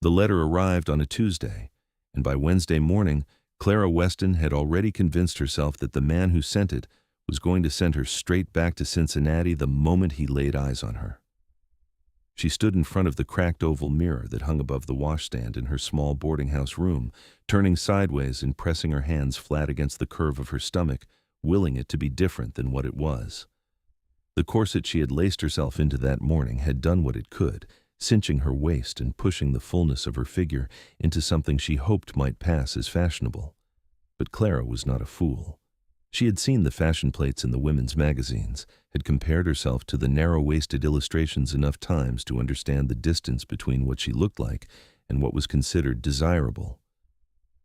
The letter arrived on a Tuesday, and by Wednesday morning, Clara Weston had already convinced herself that the man who sent it was going to send her straight back to Cincinnati the moment he laid eyes on her. She stood in front of the cracked oval mirror that hung above the washstand in her small boarding house room, turning sideways and pressing her hands flat against the curve of her stomach, willing it to be different than what it was. The corset she had laced herself into that morning had done what it could, cinching her waist and pushing the fullness of her figure into something she hoped might pass as fashionable. But Clara was not a fool. She had seen the fashion plates in the women's magazines, had compared herself to the narrow-waisted illustrations enough times to understand the distance between what she looked like and what was considered desirable.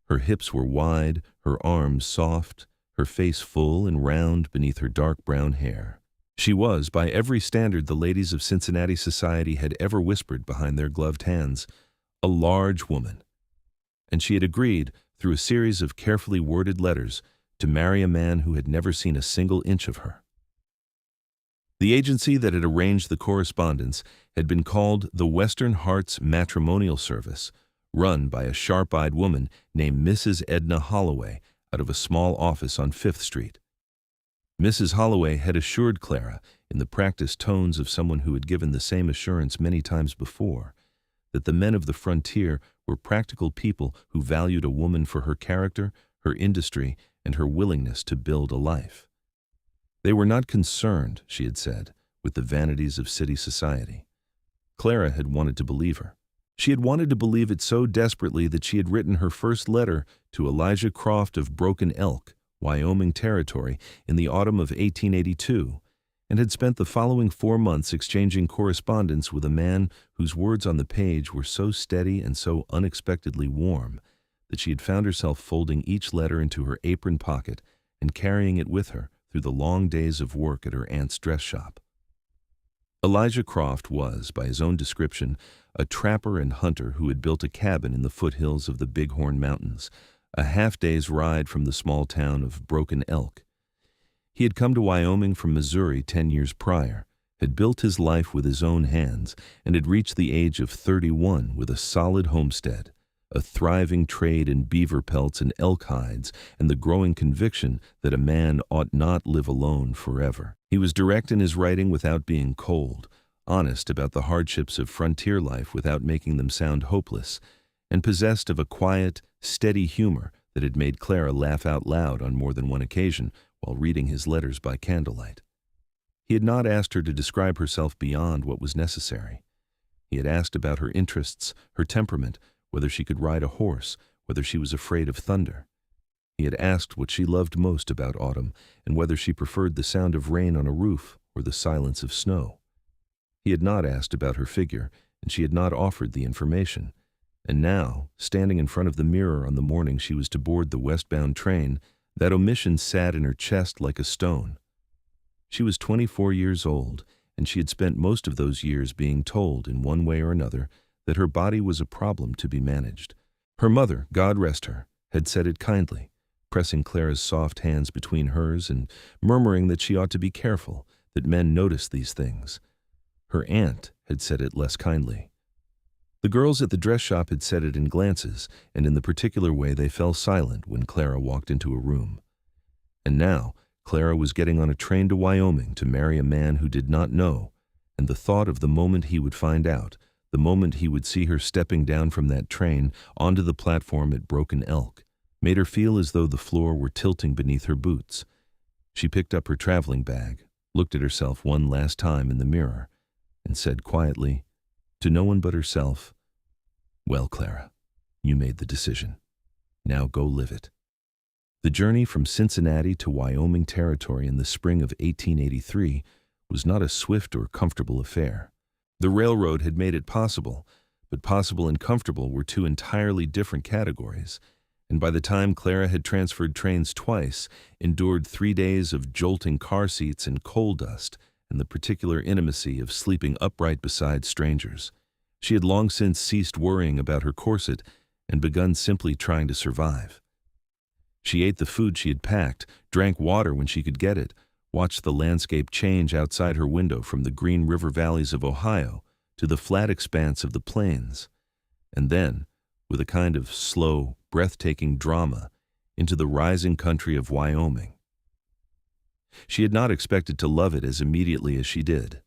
Her hips were wide, her arms soft, her face full and round beneath her dark brown hair. She was, by every standard the ladies of Cincinnati society had ever whispered behind their gloved hands, a large woman. And she had agreed, through a series of carefully worded letters, to marry a man who had never seen a single inch of her. The agency that had arranged the correspondence had been called the Western Hearts Matrimonial Service, run by a sharp-eyed woman named Mrs. Edna Holloway out of a small office on 5th Street. Mrs. Holloway had assured Clara, in the practiced tones of someone who had given the same assurance many times before, that the men of the frontier were practical people who valued a woman for her character, her industry, and her willingness to build a life. They were not concerned, she had said, with the vanities of city society. Clara had wanted to believe her. She had wanted to believe it so desperately that she had written her first letter to Elijah Croft of Broken Elk, Wyoming Territory, in the autumn of 1882, and had spent the following 4 months exchanging correspondence with a man whose words on the page were so steady and so unexpectedly warm that she had found herself folding each letter into her apron pocket and carrying it with her through the long days of work at her aunt's dress shop. Elijah Croft was, by his own description, a trapper and hunter who had built a cabin in the foothills of the Bighorn Mountains, a half-day's ride from the small town of Broken Elk. He had come to Wyoming from Missouri 10 years prior, had built his life with his own hands, and had reached the age of 31 with a solid homestead, a thriving trade in beaver pelts and elk hides, and the growing conviction that a man ought not live alone forever. He was direct in his writing without being cold, honest about the hardships of frontier life without making them sound hopeless, and possessed of a quiet, steady humor that had made Clara laugh out loud on more than one occasion while reading his letters by candlelight. He had not asked her to describe herself beyond what was necessary. He had asked about her interests, her temperament, whether she could ride a horse, whether she was afraid of thunder. He had asked what she loved most about autumn, and whether she preferred the sound of rain on a roof or the silence of snow. He had not asked about her figure, and she had not offered the information. And now, standing in front of the mirror on the morning she was to board the westbound train, that omission sat in her chest like a stone. She was 24 years old, and she had spent most of those years being told, in one way or another, that her body was a problem to be managed. Her mother, God rest her, had said it kindly, pressing Clara's soft hands between hers and murmuring that she ought to be careful, that men noticed these things. Her aunt had said it less kindly. The girls at the dress shop had said it in glances, and in the particular way they fell silent when Clara walked into a room. And now, Clara was getting on a train to Wyoming to marry a man who did not know, and the thought of the moment he would find out, the moment he would see her stepping down from that train onto the platform at Broken Elk, made her feel as though the floor were tilting beneath her boots. She picked up her traveling bag, looked at herself one last time in the mirror, and said quietly, to no one but herself, "Well, Clara, you made the decision. Now go live it." The journey from Cincinnati to Wyoming Territory in the spring of 1883 was not a swift or comfortable affair. The railroad had made it possible, but possible and comfortable were two entirely different categories, and by the time Clara had transferred trains twice, endured 3 days of jolting car seats and coal dust, and the particular intimacy of sleeping upright beside strangers, she had long since ceased worrying about her corset and begun simply trying to survive. She ate the food she had packed, drank water when she could get it, watched the landscape change outside her window from the green river valleys of Ohio to the flat expanse of the plains. and then, with a kind of slow, breathtaking drama, into the rising country of Wyoming. She had not expected to love it as immediately as she did.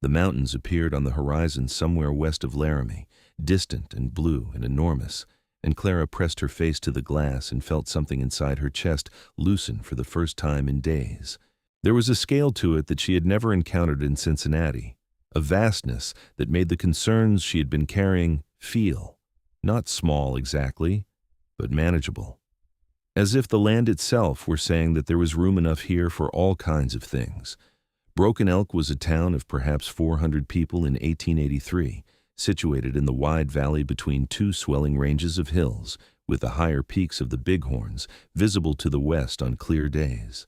The mountains appeared on the horizon somewhere west of Laramie, distant and blue and enormous, and Clara pressed her face to the glass and felt something inside her chest loosen for the first time in days. There was a scale to it that she had never encountered in Cincinnati, a vastness that made the concerns she had been carrying feel, not small exactly, but manageable. As if the land itself were saying that there was room enough here for all kinds of things. Broken Elk was a town of perhaps 400 people in 1883, situated in the wide valley between two swelling ranges of hills, with the higher peaks of the Bighorns visible to the west on clear days.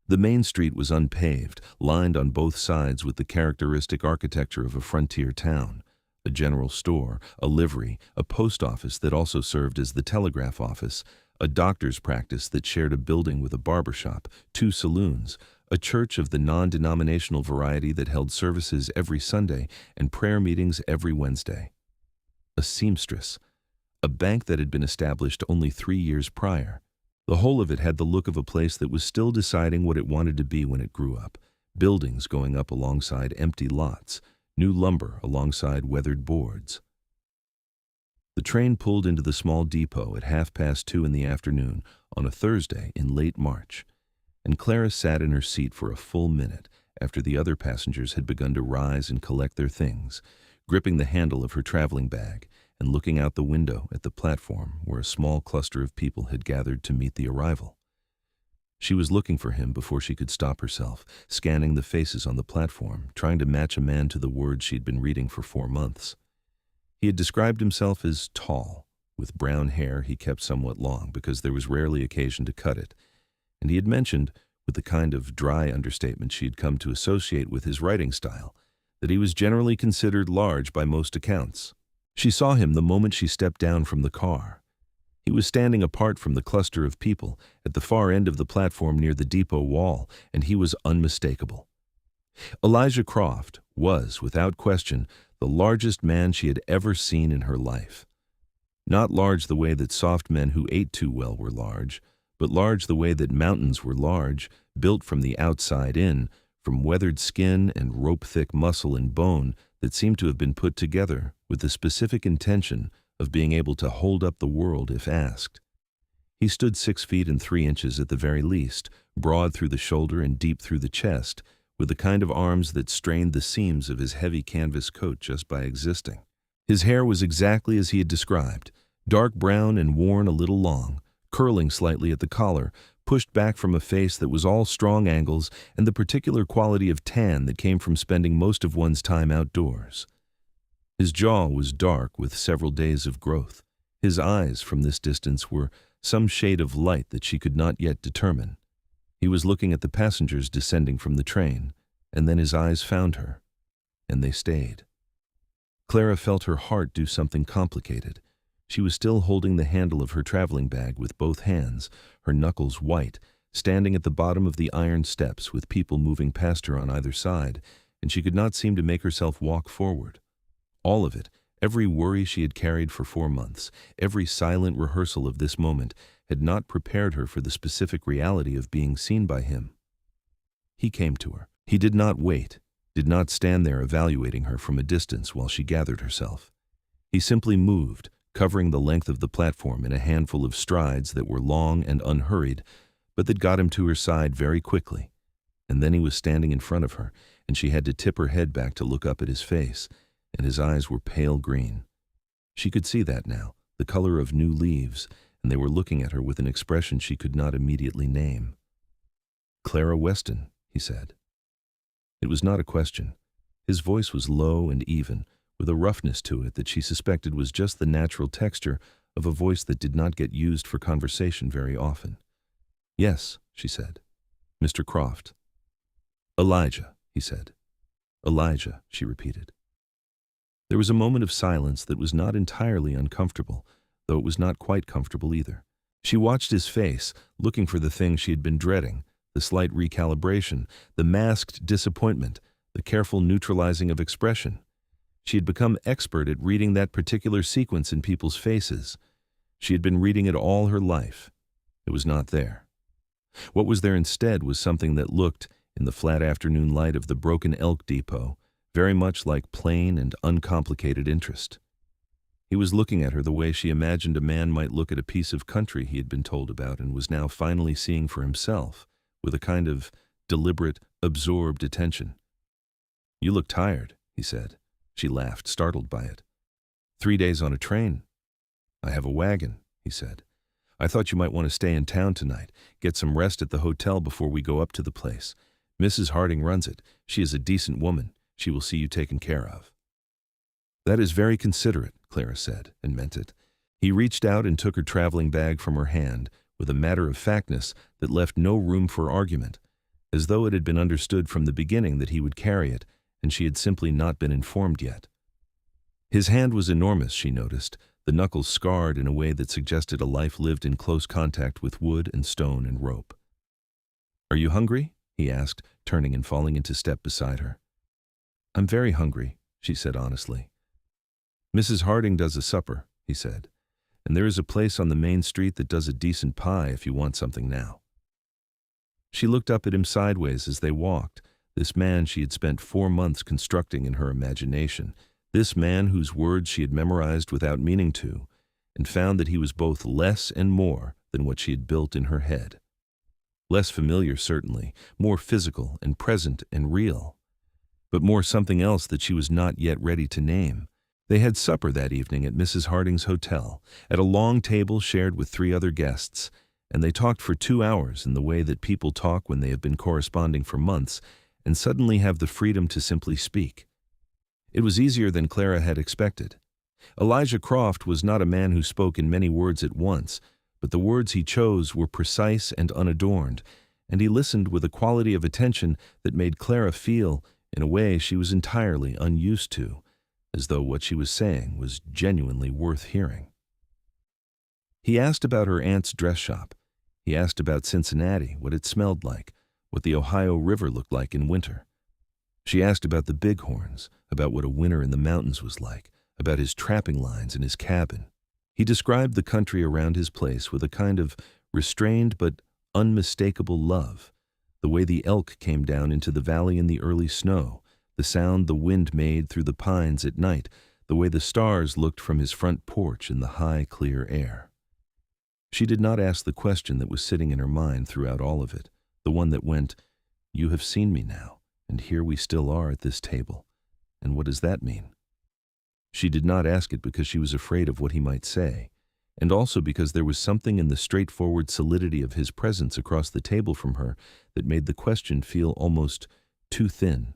The main street was unpaved, lined on both sides with the characteristic architecture of a frontier town. A general store, a livery, a post office that also served as the telegraph office, a doctor's practice that shared a building with a barber shop, two saloons, a church of the non-denominational variety that held services every Sunday and prayer meetings every Wednesday. A seamstress, a bank that had been established only 3 years prior. The whole of it had the look of a place that was still deciding what it wanted to be when it grew up. Buildings going up alongside empty lots, new lumber alongside weathered boards. The train pulled into the small depot at 2:30 in the afternoon on a Thursday in late March, and Clara sat in her seat for a full minute after the other passengers had begun to rise and collect their things, gripping the handle of her traveling bag and looking out the window at the platform where a small cluster of people had gathered to meet the arrival. She was looking for him before she could stop herself, scanning the faces on the platform, trying to match a man to the words she'd been reading for 4 months. He had described himself as tall, with brown hair he kept somewhat long because there was rarely occasion to cut it, and he had mentioned, with the kind of dry understatement she had come to associate with his writing style, that he was generally considered large by most accounts. She saw him the moment she stepped down from the car. He was standing apart from the cluster of people at the far end of the platform near the depot wall, and he was unmistakable. Elijah Croft was, without question, the largest man she had ever seen in her life. Not large the way that soft men who ate too well were large, but large the way that mountains were large, built from the outside in, from weathered skin and rope-thick muscle and bone that seemed to have been put together with the specific intention of being able to hold up the world if asked. He stood 6 feet and 3 inches at the very least, broad through the shoulder and deep through the chest, with the kind of arms that strained the seams of his heavy canvas coat just by existing. His hair was exactly as he had described, dark brown and worn a little long, curling slightly at the collar, pushed back from a face that was all strong angles and the particular quality of tan that came from spending most of one's time outdoors. His jaw was dark with several days of growth. His eyes, from this distance, were some shade of light that she could not yet determine. He was looking at the passengers descending from the train, and then his eyes found her, and they stayed. Clara felt her heart do something complicated. She was still holding the handle of her traveling bag with both hands, her knuckles white, standing at the bottom of the iron steps with people moving past her on either side, and she could not seem to make herself walk forward. All of it, every worry she had carried for 4 months, every silent rehearsal of this moment, had not prepared her for the specific reality of being seen by him. He came to her. He did not wait, did not stand there evaluating her from a distance while she gathered herself. He simply moved, covering the length of the platform in a handful of strides that were long and unhurried, but that got him to her side very quickly. And then he was standing in front of her, and she had to tip her head back to look up at his face, and his eyes were pale green. She could see that now, the color of new leaves, and they were looking at her with an expression she could not immediately name. "Clara Weston," he said. It was not a question. His voice was low and even, with a roughness to it that she suspected was just the natural texture of a voice that did not get used for conversation very often. "Yes," she said. "Mr. Croft." "Elijah," he said. "Elijah," she repeated. There was a moment of silence that was not entirely uncomfortable, though it was not quite comfortable either. She watched his face, looking for the thing she had been dreading, the slight recalibration, the masked disappointment, the careful neutralizing of expression. She had become expert at reading that particular sequence in people's faces. She had been reading it all her life. It was not there. What was there instead was something that looked, in the flat afternoon light of the Broken Elk Depot, very much like plain and uncomplicated interest. He was looking at her the way she imagined a man might look at a piece of country he had been told about and was now finally seeing for himself, with a kind of deliberate, absorbed attention. "You look tired," he said. She laughed, startled by it. "3 days on a train." "I have a wagon," he said. "I thought you might want to stay in town tonight, get some rest at the hotel before we go up to the place. Mrs. Harding runs it. She is a decent woman. She will see you taken care of." "That is very considerate," Clara said, and meant it. He reached out and took her traveling bag from her hand with a matter-of-factness that left no room for argument, as though it had been understood from the beginning that he would carry it, and she had simply not been informed yet. His hand was enormous, she noticed, the knuckles scarred in a way that suggested a life lived in close contact with wood and stone and rope. "Are you hungry?" he asked, turning and falling into step beside her. "I'm very hungry," she said honestly. "Mrs. Harding does a supper," he said, "and there is a place on the main street that does a decent pie if you want something now." She looked up at him sideways as they walked, this man she had spent 4 months constructing in her imagination, this man whose words she had memorized without meaning to, and found that he was both less and more than what she had built in her head. Less familiar, certainly, more physical and present and real, but more something else that she was not yet ready to name. They had supper that evening at Mrs. Harding's hotel, at a long table shared with 3 other guests, and they talked for 2 hours in the way that people talk when they have been corresponding for months and suddenly have the freedom to simply speak. It was easier than Clara had expected. Elijah Croft was not a man who spoke in many words at once, but the words he chose were precise and unadorned, and he listened with a quality of attention that made Clara feel, in a way she was entirely unused to, as though what she was saying was genuinely worth hearing. He asked about her aunt's dress shop. He asked about Cincinnati, what it smelled like, what the Ohio River looked like in winter. She asked about the bighorns, about what a winter in the mountains was like, about his trapping lines and his cabin. He described the country around his place with a kind of restrained but unmistakable love, the way the elk came down into the valley in the early snow, the sound the wind made through the pines at night, the way the stars looked from his front porch in the high, clear air. She did not ask the question that was sitting in her mind throughout all of it, the one that went, "You have seen me now, and here we still are at this table. And what does that mean?" She did not ask it because she was afraid of what he might say, and also because there was something in the straightforward solidity of his presence across the table from her that made the question feel almost too thin,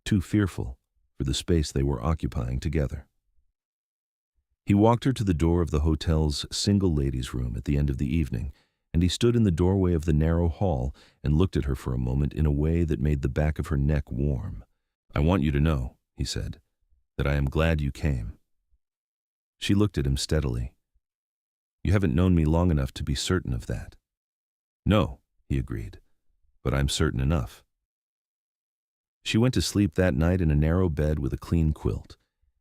too fearful for the space they were occupying together. He walked her to the door of the hotel's single ladies' room at the end of the evening, and he stood in the doorway of the narrow hall and looked at her for a moment in a way that made the back of her neck warm. "I want you to know," he said, "that I am glad you came." She looked at him steadily. "You haven't known me long enough to be certain of that." "No," he agreed, "but I'm certain enough." She went to sleep that night in a narrow bed with a clean quilt,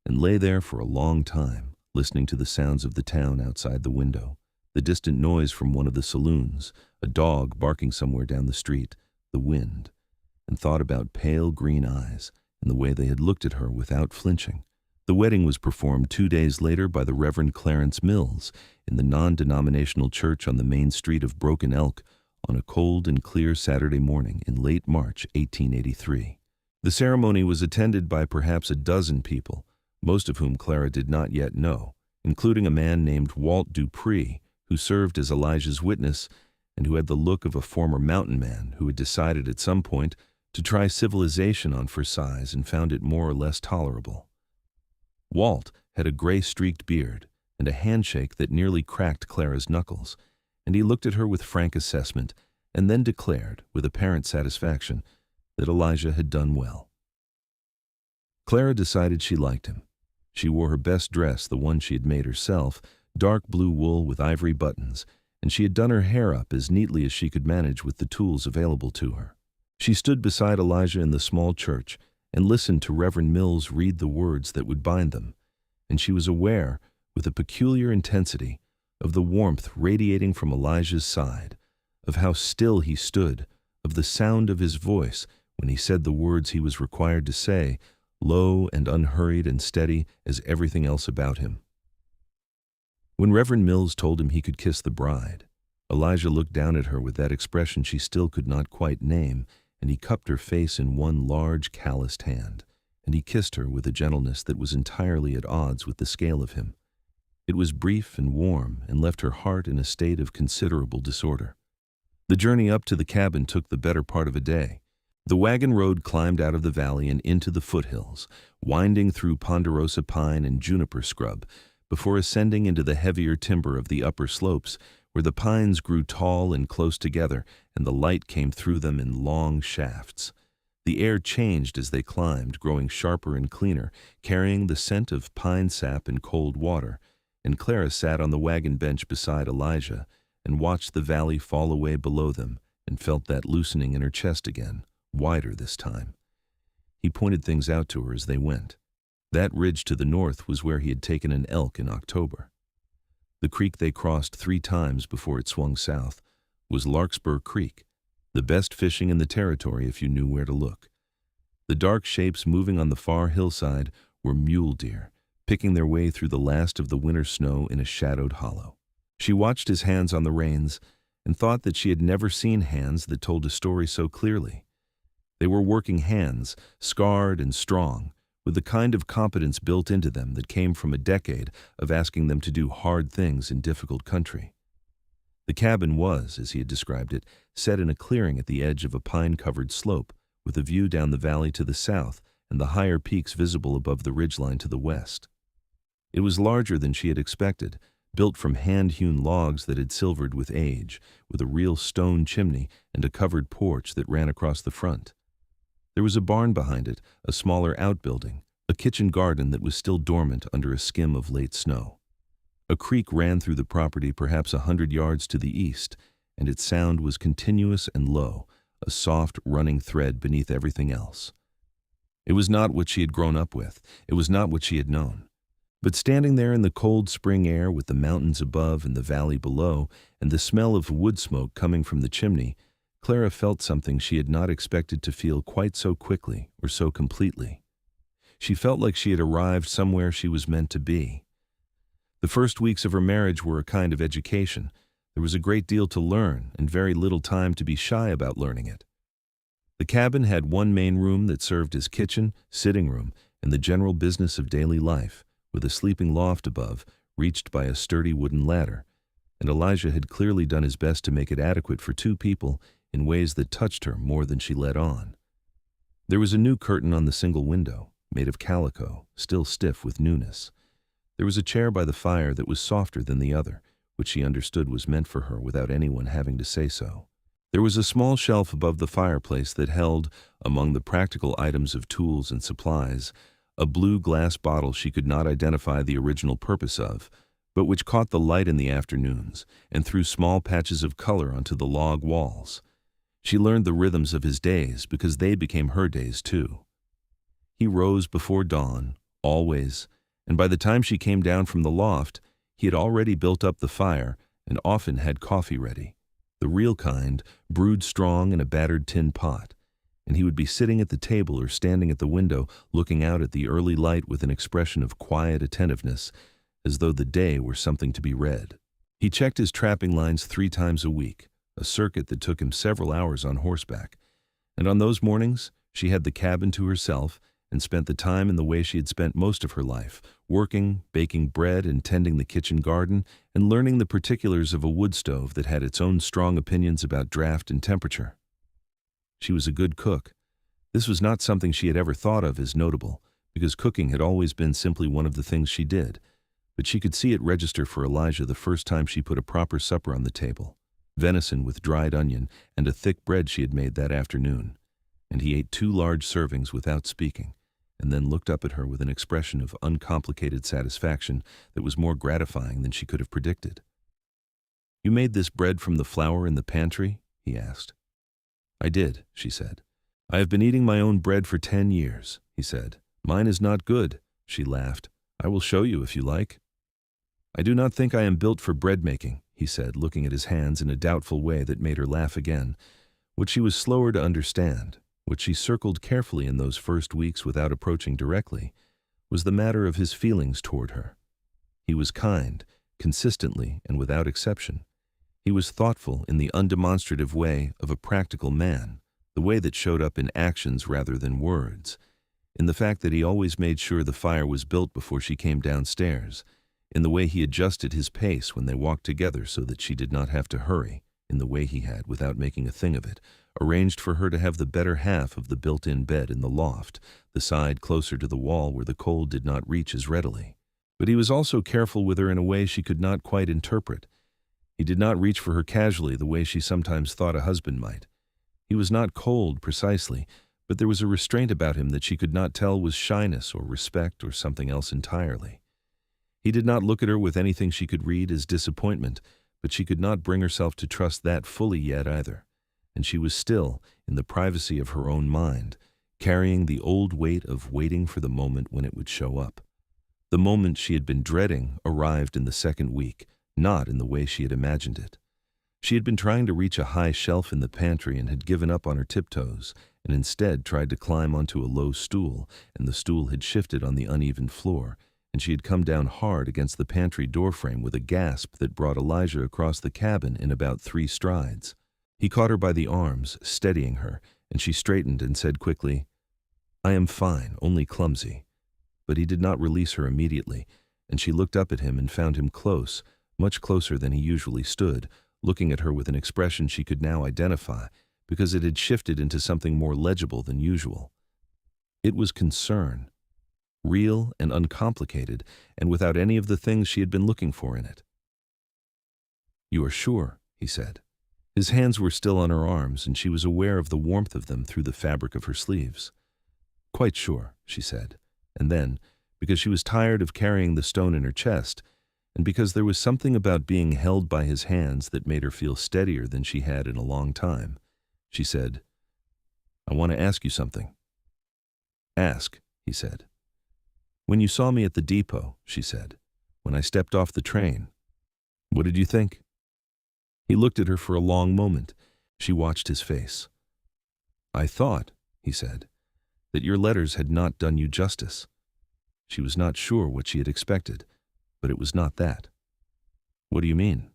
and lay there for a long time, listening to the sounds of the town outside the window, the distant noise from one of the saloons, a dog barking somewhere down the street, the wind, and thought about pale green eyes and the way they had looked at her without flinching. The wedding was performed 2 days later by the Reverend Clarence Mills in the non-denominational church on the main street of Broken Elk on a cold and clear Saturday morning in late March 1883. The ceremony was attended by perhaps a dozen people, most of whom Clara did not yet know, including a man named Walt Dupree, who served as Elijah's witness and who had the look of a former mountain man who had decided at some point to try civilization on for size and found it more or less tolerable. Walt had a gray-streaked beard and a handshake that nearly cracked Clara's knuckles, and he looked at her with frank assessment and then declared, with apparent satisfaction, that Elijah had done well. Clara decided she liked him. She wore her best dress, the one she had made herself, dark blue wool with ivory buttons, and she had done her hair up as neatly as she could manage with the tools available to her. She stood beside Elijah in the small church, and listened to Reverend Mills read the words that would bind them, and she was aware, with a peculiar intensity, of the warmth radiating from Elijah's side, of how still he stood, of the sound of his voice when he said the words he was required to say, low and unhurried and steady as everything else about him. When Reverend Mills told him he could kiss the bride, Elijah looked down at her with that expression she still could not quite name, and he cupped her face in one large, calloused hand, and he kissed her with a gentleness that was entirely at odds with the scale of him. It was brief and warm, and left her heart in a state of considerable disorder. The journey up to the cabin took the better part of a day. The wagon road climbed out of the valley and into the foothills, winding through ponderosa pine and juniper scrub, before ascending into the heavier timber of the upper slopes, where the pines grew tall and close together, and the light came through them in long shafts. The air changed as they climbed, growing sharper and cleaner, carrying the scent of pine sap and cold water, and Clara sat on the wagon bench beside Elijah and watched the valley fall away below them and felt that loosening in her chest again, wider this time. He pointed things out to her as they went. That ridge to the north was where he had taken an elk in October. The creek they crossed 3 times before it swung south was Larkspur Creek, the best fishing in the territory if you knew where to look. The dark shapes moving on the far hillside were mule deer, picking their way through the last of the winter snow in a shadowed hollow. She watched his hands on the reins and thought that she had never seen hands that told a story so clearly. They were working hands, scarred and strong, with the kind of competence built into them that came from a decade of asking them to do hard things in difficult country. The cabin was, as he had described it, set in a clearing at the edge of a pine-covered slope, with a view down the valley to the south and the higher peaks visible above the ridgeline to the west. It was larger than she had expected, built from hand-hewn logs that had silvered with age, with a real stone chimney and a covered porch that ran across the front. There was a barn behind it, a smaller outbuilding, a kitchen garden that was still dormant under a skim of late snow. A creek ran through the property perhaps 100 yards to the east, and its sound was continuous and low, a soft running thread beneath everything else. It was not what she had grown up with. It was not what she had known. But standing there in the cold spring air with the mountains above and the valley below, and the smell of wood smoke coming from the chimney, Clara felt something she had not expected to feel quite so quickly or so completely. She felt like she had arrived somewhere she was meant to be. The first weeks of her marriage were a kind of education. There was a great deal to learn and very little time to be shy about learning it. The cabin had one main room that served as kitchen, sitting room, and the general business of daily life, with a sleeping loft above, reached by a sturdy wooden ladder, and Elijah had clearly done his best to make it adequate for 2 people in ways that touched her more than she let on. There was a new curtain on the single window, made of calico, still stiff with newness. There was a chair by the fire that was softer than the other, which she understood was meant for her without anyone having to say so. There was a small shelf above the fireplace that held, among the practical items of tools and supplies, a blue glass bottle she could not identify the original purpose of, but which caught the light in the afternoons and threw small patches of color onto the log walls. She learned the rhythms of his days because they became her days too. He rose before dawn, always, and by the time she came down from the loft, he had already built up the fire and often had coffee ready, the real kind, brewed strong in a battered tin pot, and he would be sitting at the table or standing at the window looking out at the early light with an expression of quiet attentiveness, as though the day were something to be read. He checked his trapping lines 3 times a week, a circuit that took him several hours on horseback, and on those mornings she had the cabin to herself and spent the time in the way she had spent most of her life, working, baking bread and tending the kitchen garden, and learning the particulars of a wood stove that had its own strong opinions about draft and temperature. She was a good cook. This was not something she had ever thought of as notable, because cooking had always been simply one of the things she did, but she could see it register for Elijah the first time she put a proper supper on the table, venison with dried onion and a thick bread she had made that afternoon, and he ate 2 large servings without speaking, and then looked up at her with an expression of uncomplicated satisfaction that was more gratifying than she could have predicted. "You made this bread from the flour in the pantry?" he asked. "I did," she said. "I have been eating my own bread for 10 years. he said. Mine is not good, she laughed. I will show you if you like. I do not think I am built for bread making, he said, looking at his hands in a doubtful way that made her laugh again. What she was slower to understand, what she circled carefully in those first weeks without approaching directly, was the matter of his feelings toward her. He was kind, consistently and without exception. He was thoughtful in the undemonstrative way of a practical man, the way that showed up in actions rather than words, in the fact that he always made sure the fire was built before she came downstairs, in the way he adjusted his pace when they walked together so that she did not have to hurry, in the way he had, without making a thing of it, arranged for her to have the better half of the built-in bed in the loft, the side closer to the wall where the cold did not reach as readily. But he was also careful with her in a way she could not quite interpret. He did not reach for her casually the way she sometimes thought a husband might. He was not cold, precisely, but there was a restraint about him that she could not tell was shyness or respect or something else entirely. He did not look at her with anything she could read as disappointment, but she could not bring herself to trust that fully yet either, and she was still, in the privacy of her own mind, carrying the old weight of waiting for the moment when it would show up. The moment she had been dreading arrived in the second week, not in the way she had imagined it. She had been trying to reach a high shelf in the pantry and had given up on her tiptoes, and instead tried to climb onto a low stool, and the stool had shifted on the uneven floor, and she had come down hard against the pantry doorframe with a gasp that brought Elijah across the cabin in about 3 strides. He caught her by the arms, steadying her, and she straightened and said quickly, I am fine, only clumsy. But he did not release her immediately, and she looked up at him and found him close, much closer than he usually stood, looking at her with an expression she could now identify, because it had shifted into something more legible than usual. It was concern, real and uncomplicated, and without any of the things she had been looking for in it. You are sure, he said. His hands were still on her arms, and she was aware of the warmth of them through the fabric of her sleeves. Quite sure, she said, and then, because she was tired of carrying the stone in her chest, and because there was something about being held by his hands that made her feel steadier than she had in a long time, she said, I want to ask you something. Ask, he said. When you saw me at the depot, she said, when I stepped off the train, what did you think? He looked at her for a long moment. She watched his face. I thought, he said, that your letters had not done you justice. She was not sure what she had expected, but it was not that. What do you mean?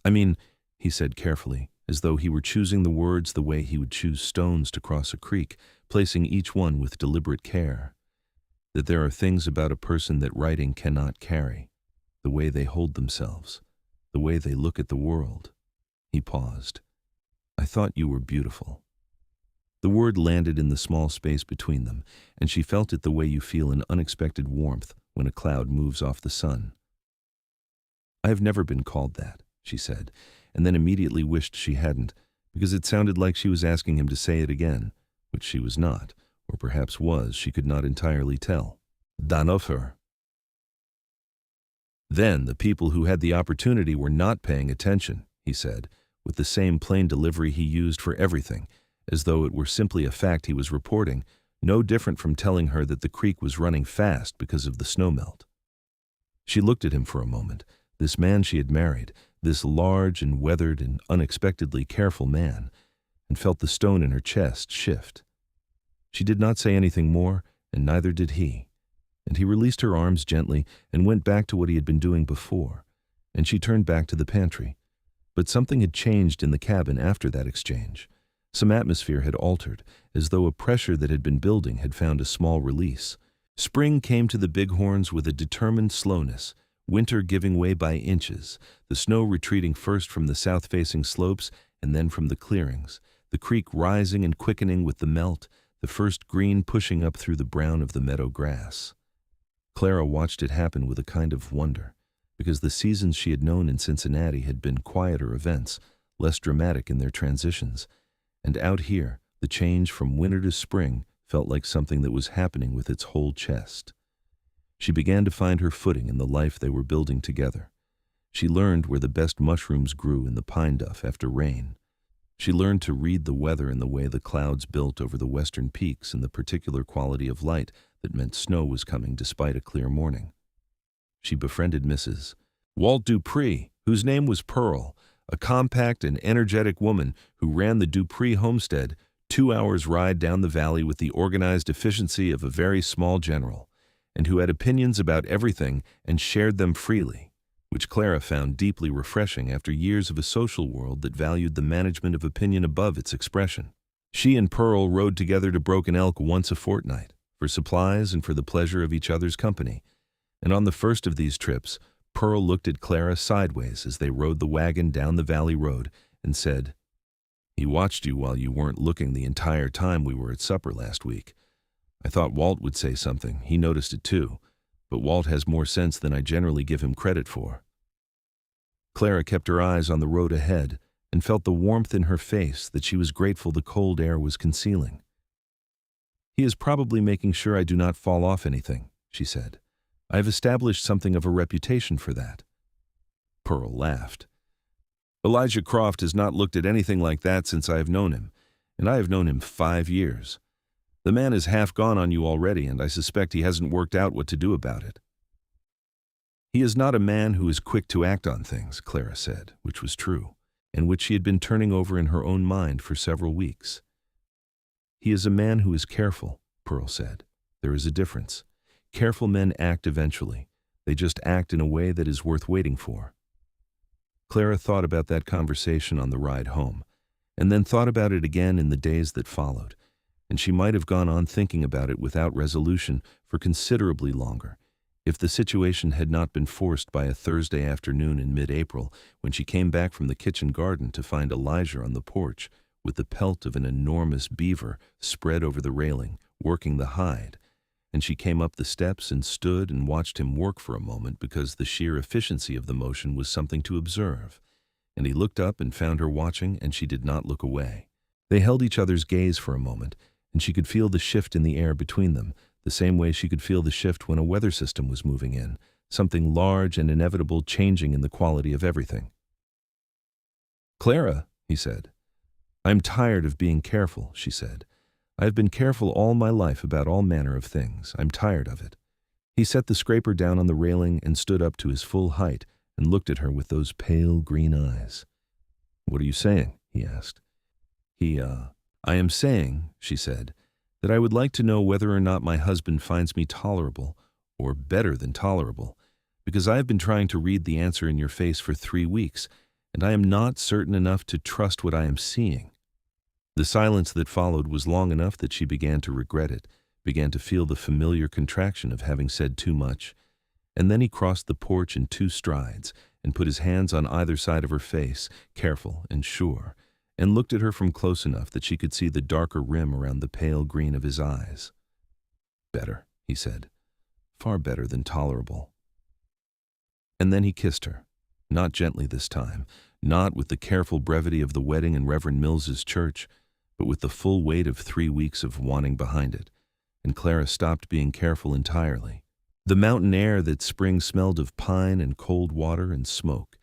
I mean, he said carefully, as though he were choosing the words the way he would choose stones to cross a creek, placing each one with deliberate care, that there are things about a person that writing cannot carry, the way they hold themselves, the way they look at the world. He paused. I thought you were beautiful. The word landed in the small space between them, and she felt it the way you feel an unexpected warmth when a cloud moves off the sun. I have never been called that, she said, and then immediately wished she hadn't, because it sounded like she was asking him to say it again, which she was not, or perhaps was, she could not entirely tell. Done of her. Then the people who had the opportunity were not paying attention, he said, with the same plain delivery he used for everything, as though it were simply a fact he was reporting, no different from telling her that the creek was running fast because of the snowmelt. She looked at him for a moment, this man she had married, this large and weathered and unexpectedly careful man, and felt the stone in her chest shift. She did not say anything more, and neither did he, and he released her arms gently and went back to what he had been doing before, and she turned back to the pantry. But something had changed in the cabin after that exchange. Some atmosphere had altered, as though a pressure that had been building had found a small release. Spring came to the Bighorns with a determined slowness, winter giving way by inches, the snow retreating first from the south-facing slopes and then from the clearings, the creek rising and quickening with the melt, the first green pushing up through the brown of the meadow grass. Clara watched it happen with a kind of wonder, because the seasons she had known in Cincinnati had been quieter events, less dramatic in their transitions, and out here, the change from winter to spring felt like something that was happening with its whole chest. She began to find her footing in the life they were building together. She learned where the best mushrooms grew in the pine duff after rain. She learned to read the weather in the way the clouds built over the western peaks and the particular quality of light that meant snow was coming despite a clear morning. She befriended Mrs. Walt Dupree, whose name was Pearl, a compact and energetic woman who ran the Dupree homestead, 2 hours' ride down the valley with the organized efficiency of a very small general, and who had opinions about everything and shared them freely, which Clara found deeply refreshing after years of a social world that valued the management of opinion above its expression. She and Pearl rode together to Broken Elk once a fortnight, for supplies and for the pleasure of each other's company, and on the first of these trips, Pearl looked at Clara sideways as they rode the wagon down the valley road and said, "He watched you while you weren't looking the entire time we were at supper last week. I thought Walt would say something. He noticed it too, but Walt has more sense than I generally give him credit for." Clara kept her eyes on the road ahead and felt the warmth in her face that she was grateful the cold air was concealing. "He is probably making sure I do not fall off anything," she said. "I have established something of a reputation for that." Pearl laughed. "Elijah Croft has not looked at anything like that since I have known him, and I have known him 5 years. The man is half gone on you already, and I suspect he hasn't worked out what to do about it." "He is not a man who is quick to act on things," Clara said, which was true, and which she had been turning over in her own mind for several weeks. "He is a man who is careful," Pearl said. "There is a difference. Careful men act eventually. They just act in a way that is worth waiting for." Clara thought about that conversation on the ride home, and then thought about it again in the days that followed, and she might have gone on thinking about it without resolution for considerably longer, if the situation had not been forced by a Thursday afternoon in mid-April when she came back from the kitchen garden to find Elijah on the porch with the pelt of an enormous beaver spread over the railing, working the hide, and she came up the steps and stood and watched him work for a moment because the sheer efficiency of the motion was something to observe, and he looked up and found her watching, and she did not look away. They held each other's gaze for a moment, and she could feel the shift in the air between them, the same way she could feel the shift when a weather system was moving in, something large and inevitable changing in the quality of everything. "Clara," he said. "I'm tired of being careful," she said. "I have been careful all my life about all manner of things. I'm tired of it." He set the scraper down on the railing and stood up to his full height and looked at her with those pale green eyes. "What are you saying?" he asked. "I am saying," she said, "that I would like to know whether or not my husband finds me tolerable, or better than tolerable, because I have been trying to read the answer in your face for 3 weeks, and I am not certain enough to trust what I am seeing." The silence that followed was long enough that she began to regret it, began to feel the familiar contraction of having said too much, and then he crossed the porch in 2 strides and put his hands on either side of her face, careful and sure, and looked at her from close enough that she could see the darker rim around the pale green of his eyes. "Better," he said, "far better than tolerable." And then he kissed her, not gently this time, not with the careful brevity of the wedding in Reverend Mills's church, but with the full weight of 3 weeks of wanting behind it, and Clara stopped being careful entirely. The mountain air that spring smelled of pine and cold water and smoke,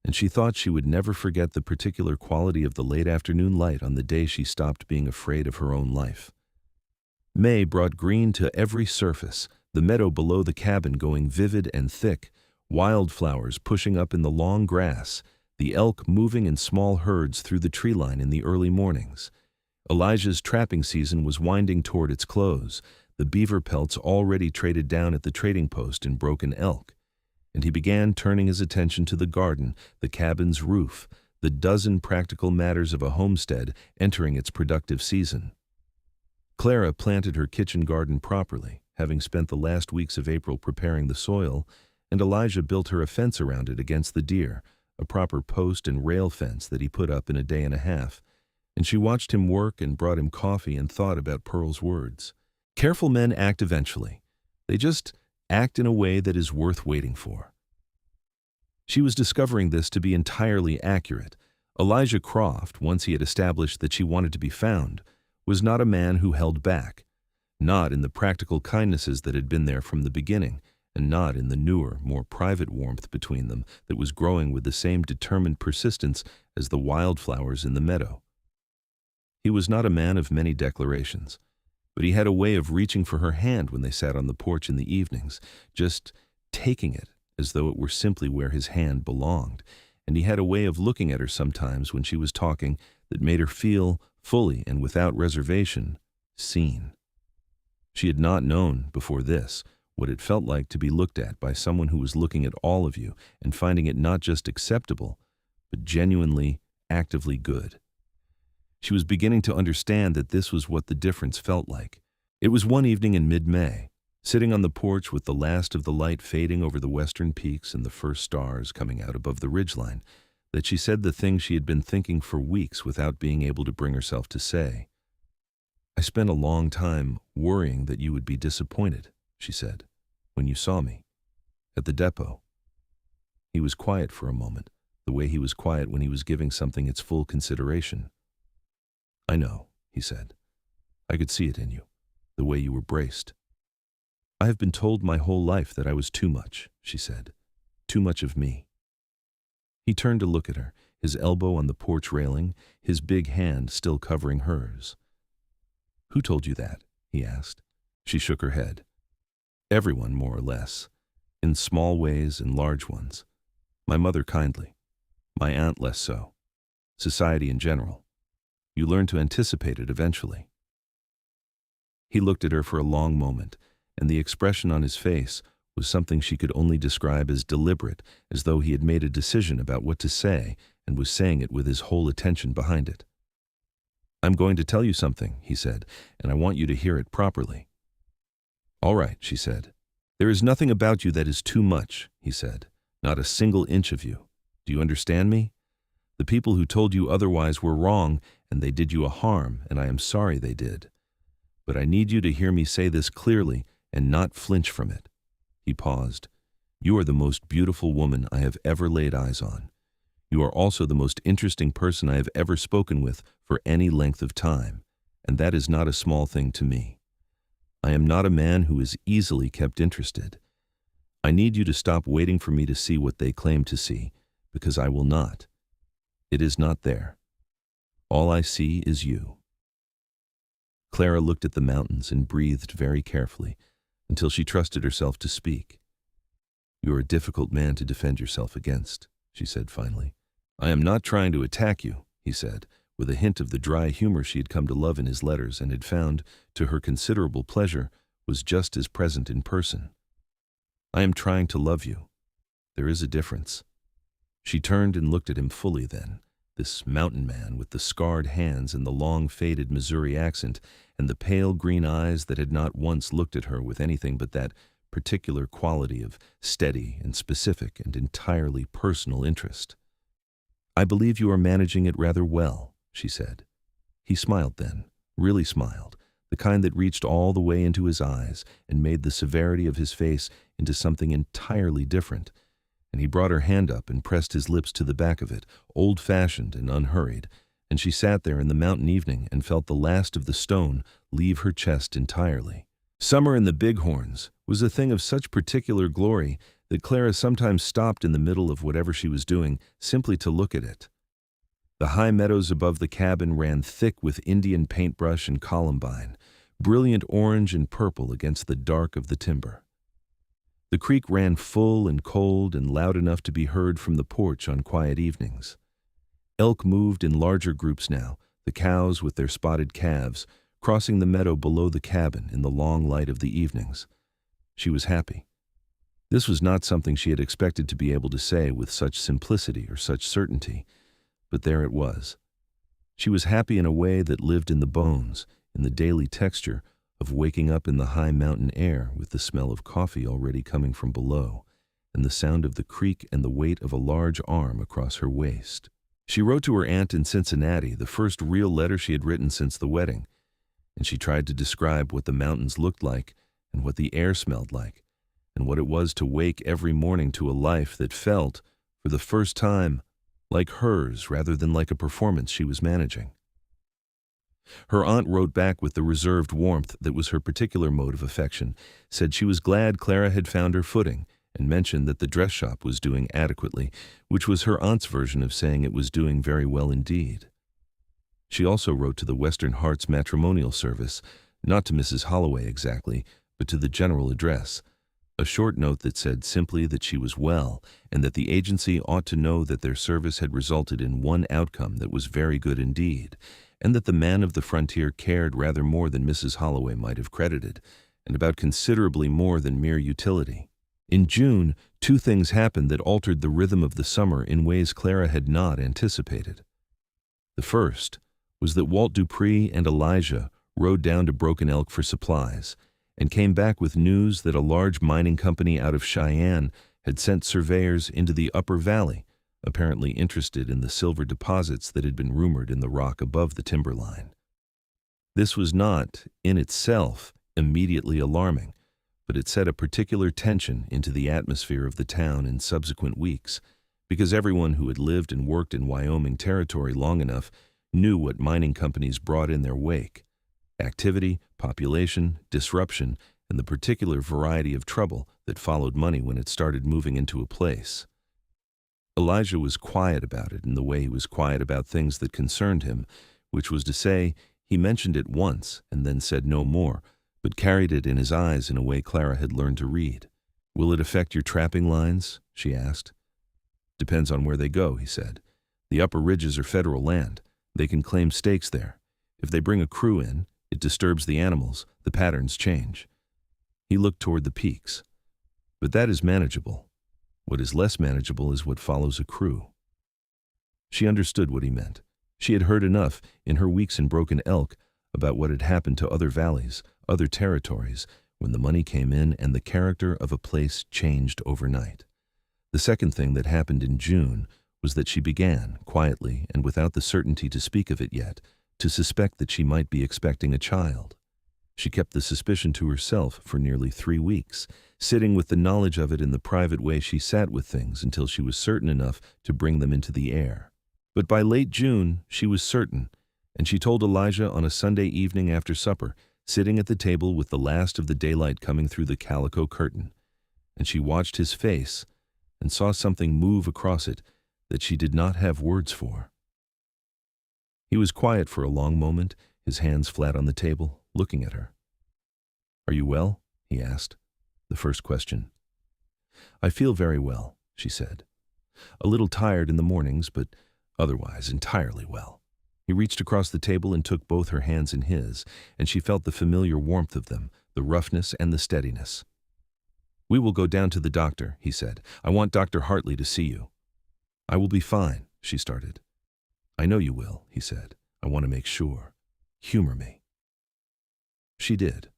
and she thought she would never forget the particular quality of the late afternoon light on the day she stopped being afraid of her own life. May brought green to every surface, the meadow below the cabin going vivid and thick, wildflowers pushing up in the long grass, the elk moving in small herds through the tree line in the early mornings. Elijah's trapping season was winding toward its close, the beaver pelts already traded down at the trading post in Broken Elk, and he began turning his attention to the garden, the cabin's roof, the dozen practical matters of a homestead entering its productive season. Clara planted her kitchen garden properly, having spent the last weeks of April preparing the soil, and Elijah built her a fence around it against the deer, a proper post and rail fence that he put up in a day and a half, and she watched him work and brought him coffee and thought about Pearl's words. Careful men act eventually. They just act in a way that is worth waiting for. She was discovering this to be entirely accurate. Elijah Croft, once he had established that she wanted to be found, was not a man who held back, not in the practical kindnesses that had been there from the beginning, and not in the newer, more private warmth between them that was growing with the same determined persistence as the wildflowers in the meadow. He was not a man of many declarations, but he had a way of reaching for her hand when they sat on the porch in the evenings, just taking it as though it were simply where his hand belonged, and he had a way of looking at her sometimes when she was talking that made her feel, fully and without reservation, seen. She had not known, before this, what it felt like to be looked at by someone who was looking at all of you and finding it not just acceptable, but genuinely, actively good. She was beginning to understand that this was what the difference felt like. It was one evening in mid-May, sitting on the porch with the last of the light fading over the western peaks and the first stars coming out above the ridgeline, that she said the thing she had been thinking for weeks without being able to bring herself to say. "I spent a long time worrying that you would be disappointed," she said, "when you saw me. At the depot." He was quiet for a moment, the way he was quiet when he was giving something its full consideration. "I know," he said. "I could see it in you, the way you were braced." "I have been told my whole life that I was too much," she said. "Too much of me." He turned to look at her, his elbow on the porch railing, his big hand still covering hers. "Who told you that?" he asked. She shook her head. "Everyone, more or less, in small ways and large ones. My mother kindly, my aunt less so, society in general. You learn to anticipate it eventually." He looked at her for a long moment, and the expression on his face was something she could only describe as deliberate, as though he had made a decision about what to say and was saying it with his whole attention behind it. "I'm going to tell you something," he said, "and I want you to hear it properly." "All right," she said. "There is nothing about you that is too much," he said. "Not a single inch of you. Do you understand me? The people who told you otherwise were wrong, and they did you a harm, and I am sorry they did. But I need you to hear me say this clearly and not flinch from it." He paused. "You are the most beautiful woman I have ever laid eyes on. You are also the most interesting person I have ever spoken with for any length of time, and that is not a small thing to me. I am not a man who is easily kept interested. I need you to stop waiting for me to see what they claim to see, because I will not. It is not there. All I see is you." Clara looked at the mountains and breathed very carefully until she trusted herself to speak. "You are a difficult man to defend yourself against," she said finally. "I am not trying to attack you," he said, with a hint of the dry humor she had come to love in his letters and had found, to her considerable pleasure, was just as present in person. "I am trying to love you. There is a difference." She turned and looked at him fully then, this mountain man with the scarred hands and the long faded Missouri accent and the pale green eyes that had not once looked at her with anything but that particular quality of steady and specific and entirely personal interest. "I believe you are managing it rather well," she said. He smiled then, really smiled, the kind that reached all the way into his eyes and made the severity of his face into something entirely different, and he brought her hand up and pressed his lips to the back of it, old-fashioned and unhurried, and she sat there in the mountain evening and felt the last of the stone leave her chest entirely. Summer in the Bighorns was a thing of such particular glory that Clara sometimes stopped in the middle of whatever she was doing simply to look at it. The high meadows above the cabin ran thick with Indian paintbrush and columbine, brilliant orange and purple against the dark of the timber. The creek ran full and cold and loud enough to be heard from the porch on quiet evenings. Elk moved in larger groups now, the cows with their spotted calves, crossing the meadow below the cabin in the long light of the evenings. She was happy. This was not something she had expected to be able to say with such simplicity or such certainty, but there it was. She was happy in a way that lived in the bones, in the daily texture of waking up in the high mountain air with the smell of coffee already coming from below, and the sound of the creek and the weight of a large arm across her waist. She wrote to her aunt in Cincinnati, the first real letter she had written since the wedding, and she tried to describe what the mountains looked like and what the air smelled like, and what it was to wake every morning to a life that felt, for the first time, like hers rather than like a performance she was managing. Her aunt wrote back with the reserved warmth that was her particular mode of affection, said she was glad Clara had found her footing, and mentioned that the dress shop was doing adequately, which was her aunt's version of saying it was doing very well indeed. She also wrote to the Western Hearts matrimonial service, not to Mrs. Holloway exactly, but to the general address. A short note that said simply that she was well and that the agency ought to know that their service had resulted in one outcome that was very good indeed, and that the man of the frontier cared rather more than Mrs. Holloway might have credited, and about considerably more than mere utility. In June, two things happened that altered the rhythm of the summer in ways Clara had not anticipated. The first was that Walt Dupree and Elijah rode down to Broken Elk for supplies, and came back with news that a large mining company out of Cheyenne had sent surveyors into the upper valley, apparently interested in the silver deposits that had been rumored in the rock above the timberline. This was not, in itself, immediately alarming, but it set a particular tension into the atmosphere of the town in subsequent weeks, because everyone who had lived and worked in Wyoming territory long enough knew what mining companies brought in their wake: activity, population, disruption, and the particular variety of trouble that followed money when it started moving into a place. Elijah was quiet about it in the way he was quiet about things that concerned him, which was to say, he mentioned it once and then said no more, but carried it in his eyes in a way Clara had learned to read. "Will it affect your trapping lines?" she asked. "Depends on where they go," he said. "The upper ridges are federal land. They can claim stakes there. If they bring a crew in, it disturbs the animals, the patterns change." He looked toward the peaks. "But that is manageable. What is less manageable is what follows a crew." She understood what he meant. She had heard enough, in her weeks in Broken Elk, about what had happened to other valleys, other territories, when the money came in and the character of a place changed overnight. The second thing that happened in June was that she began, quietly and without the certainty to speak of it yet, to suspect that she might be expecting a child. She kept the suspicion to herself for nearly 3 weeks, sitting with the knowledge of it in the private way she sat with things until she was certain enough to bring them into the air. But by late June, she was certain, and she told Elijah on a Sunday evening after supper, sitting at the table with the last of the daylight coming through the calico curtain, and she watched his face and saw something move across it that she did not have words for. He was quiet for a long moment, his hands flat on the table, looking at her. "Are you well?" he asked, the first question. "I feel very well," she said. "A little tired in the mornings, but otherwise entirely well." He reached across the table and took both her hands in his, and she felt the familiar warmth of them, the roughness and the steadiness. "We will go down to the doctor," he said. "I want Dr. Hartley to see you." "I will be fine," she started. "I know you will," he said. "I want to make sure. Humor me." She did.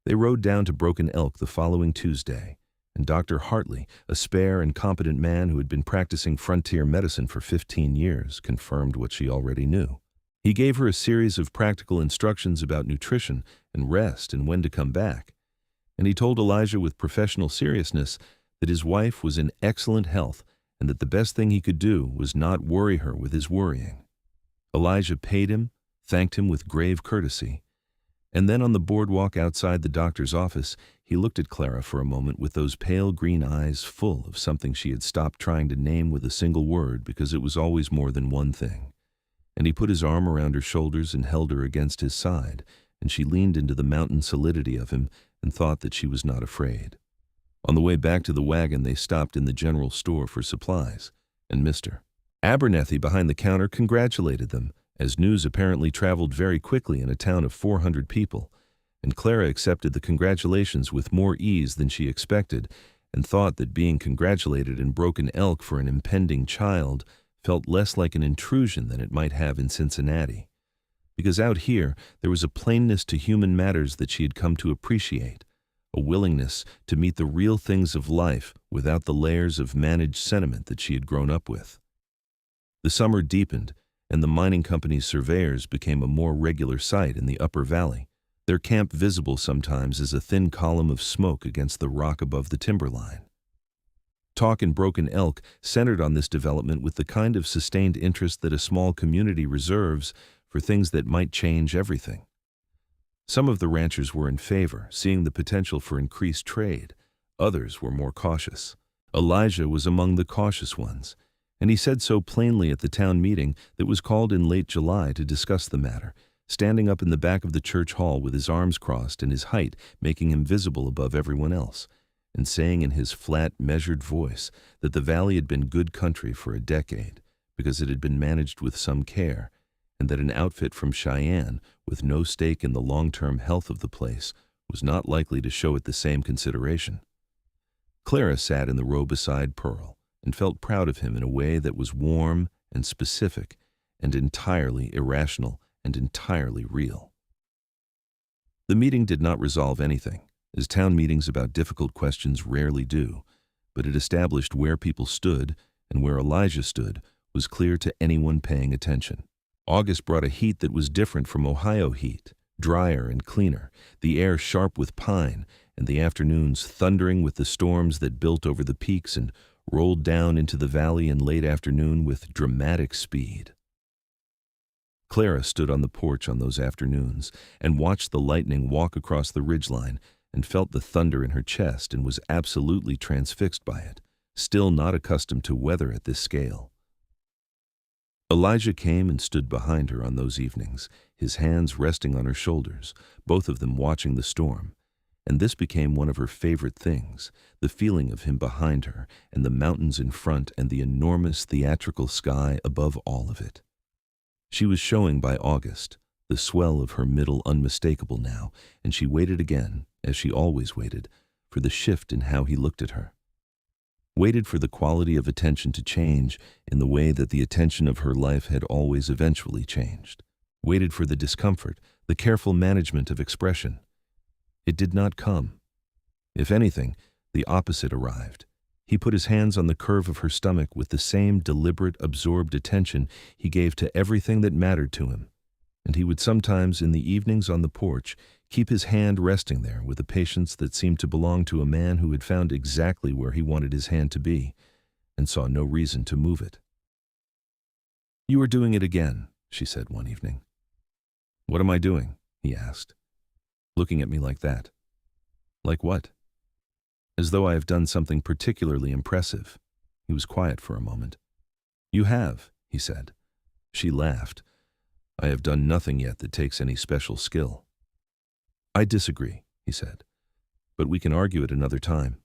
They rode down to Broken Elk the following Tuesday, and Dr. Hartley, a spare and competent man who had been practicing frontier medicine for 15 years, confirmed what she already knew. He gave her a series of practical instructions about nutrition and rest and when to come back, and he told Elijah with professional seriousness that his wife was in excellent health and that the best thing he could do was not worry her with his worrying. Elijah paid him, thanked him with grave courtesy, and then on the boardwalk outside the doctor's office, he looked at Clara for a moment with those pale green eyes full of something she had stopped trying to name with a single word because it was always more than one thing. And he put his arm around her shoulders and held her against his side, and she leaned into the mountain solidity of him and thought that she was not afraid. On the way back to the wagon, they stopped in the general store for supplies, and Mr. Abernethy behind the counter congratulated them, as news apparently traveled very quickly in a town of 400 people, and Clara accepted the congratulations with more ease than she expected, and thought that being congratulated in Broken Elk for an impending child felt less like an intrusion than it might have in Cincinnati. Because out here there was a plainness to human matters that she had come to appreciate, a willingness to meet the real things of life without the layers of managed sentiment that she had grown up with. The summer deepened, and the mining company's surveyors became a more regular sight in the upper valley, their camp visible sometimes as a thin column of smoke against the rock above the timberline. Talk in Broken Elk centered on this development with the kind of sustained interest that a small community reserves for things that might change everything. Some of the ranchers were in favor, seeing the potential for increased trade. Others were more cautious. Elijah was among the cautious ones, And he said so plainly at the town meeting that was called in late July to discuss the matter, standing up in the back of the church hall with his arms crossed and his height making him visible above everyone else, and saying in his flat, measured voice that the valley had been good country for a decade because it had been managed with some care, and that an outfit from Cheyenne with no stake in the long-term health of the place was not likely to show it the same consideration. Clara sat in the row beside Pearl and felt proud of him in a way that was warm and specific and entirely irrational and entirely real. The meeting did not resolve anything, as town meetings about difficult questions rarely do, but it established where people stood, and where Elijah stood was clear to anyone paying attention. August brought a heat that was different from Ohio heat, drier and cleaner, the air sharp with pine, and the afternoons thundering with the storms that built over the peaks and rolled down into the valley in late afternoon with dramatic speed. Clara stood on the porch on those afternoons and watched the lightning walk across the ridgeline and felt the thunder in her chest and was absolutely transfixed by it, still not accustomed to weather at this scale. Elijah came and stood behind her on those evenings, his hands resting on her shoulders, both of them watching the storm. And this became one of her favorite things, the feeling of him behind her, and the mountains in front, and the enormous theatrical sky above all of it. She was showing by August, the swell of her middle unmistakable now, and she waited again, as she always waited, for the shift in how he looked at her. Waited for the quality of attention to change in the way that the attention of her life had always eventually changed. Waited for the discomfort, the careful management of expression. It did not come. If anything, the opposite arrived. He put his hands on the curve of her stomach with the same deliberate, absorbed attention he gave to everything that mattered to him, and he would sometimes, in the evenings on the porch, keep his hand resting there with a patience that seemed to belong to a man who had found exactly where he wanted his hand to be, and saw no reason to move it. "You are doing it again," she said one evening. "What am I doing?" he asked, looking at me like that. "Like what?" "As though I have done something particularly impressive." He was quiet for a moment. "You have," he said. She laughed. "I have done nothing yet that takes any special skill." "I disagree," he said, "but we can argue it another time."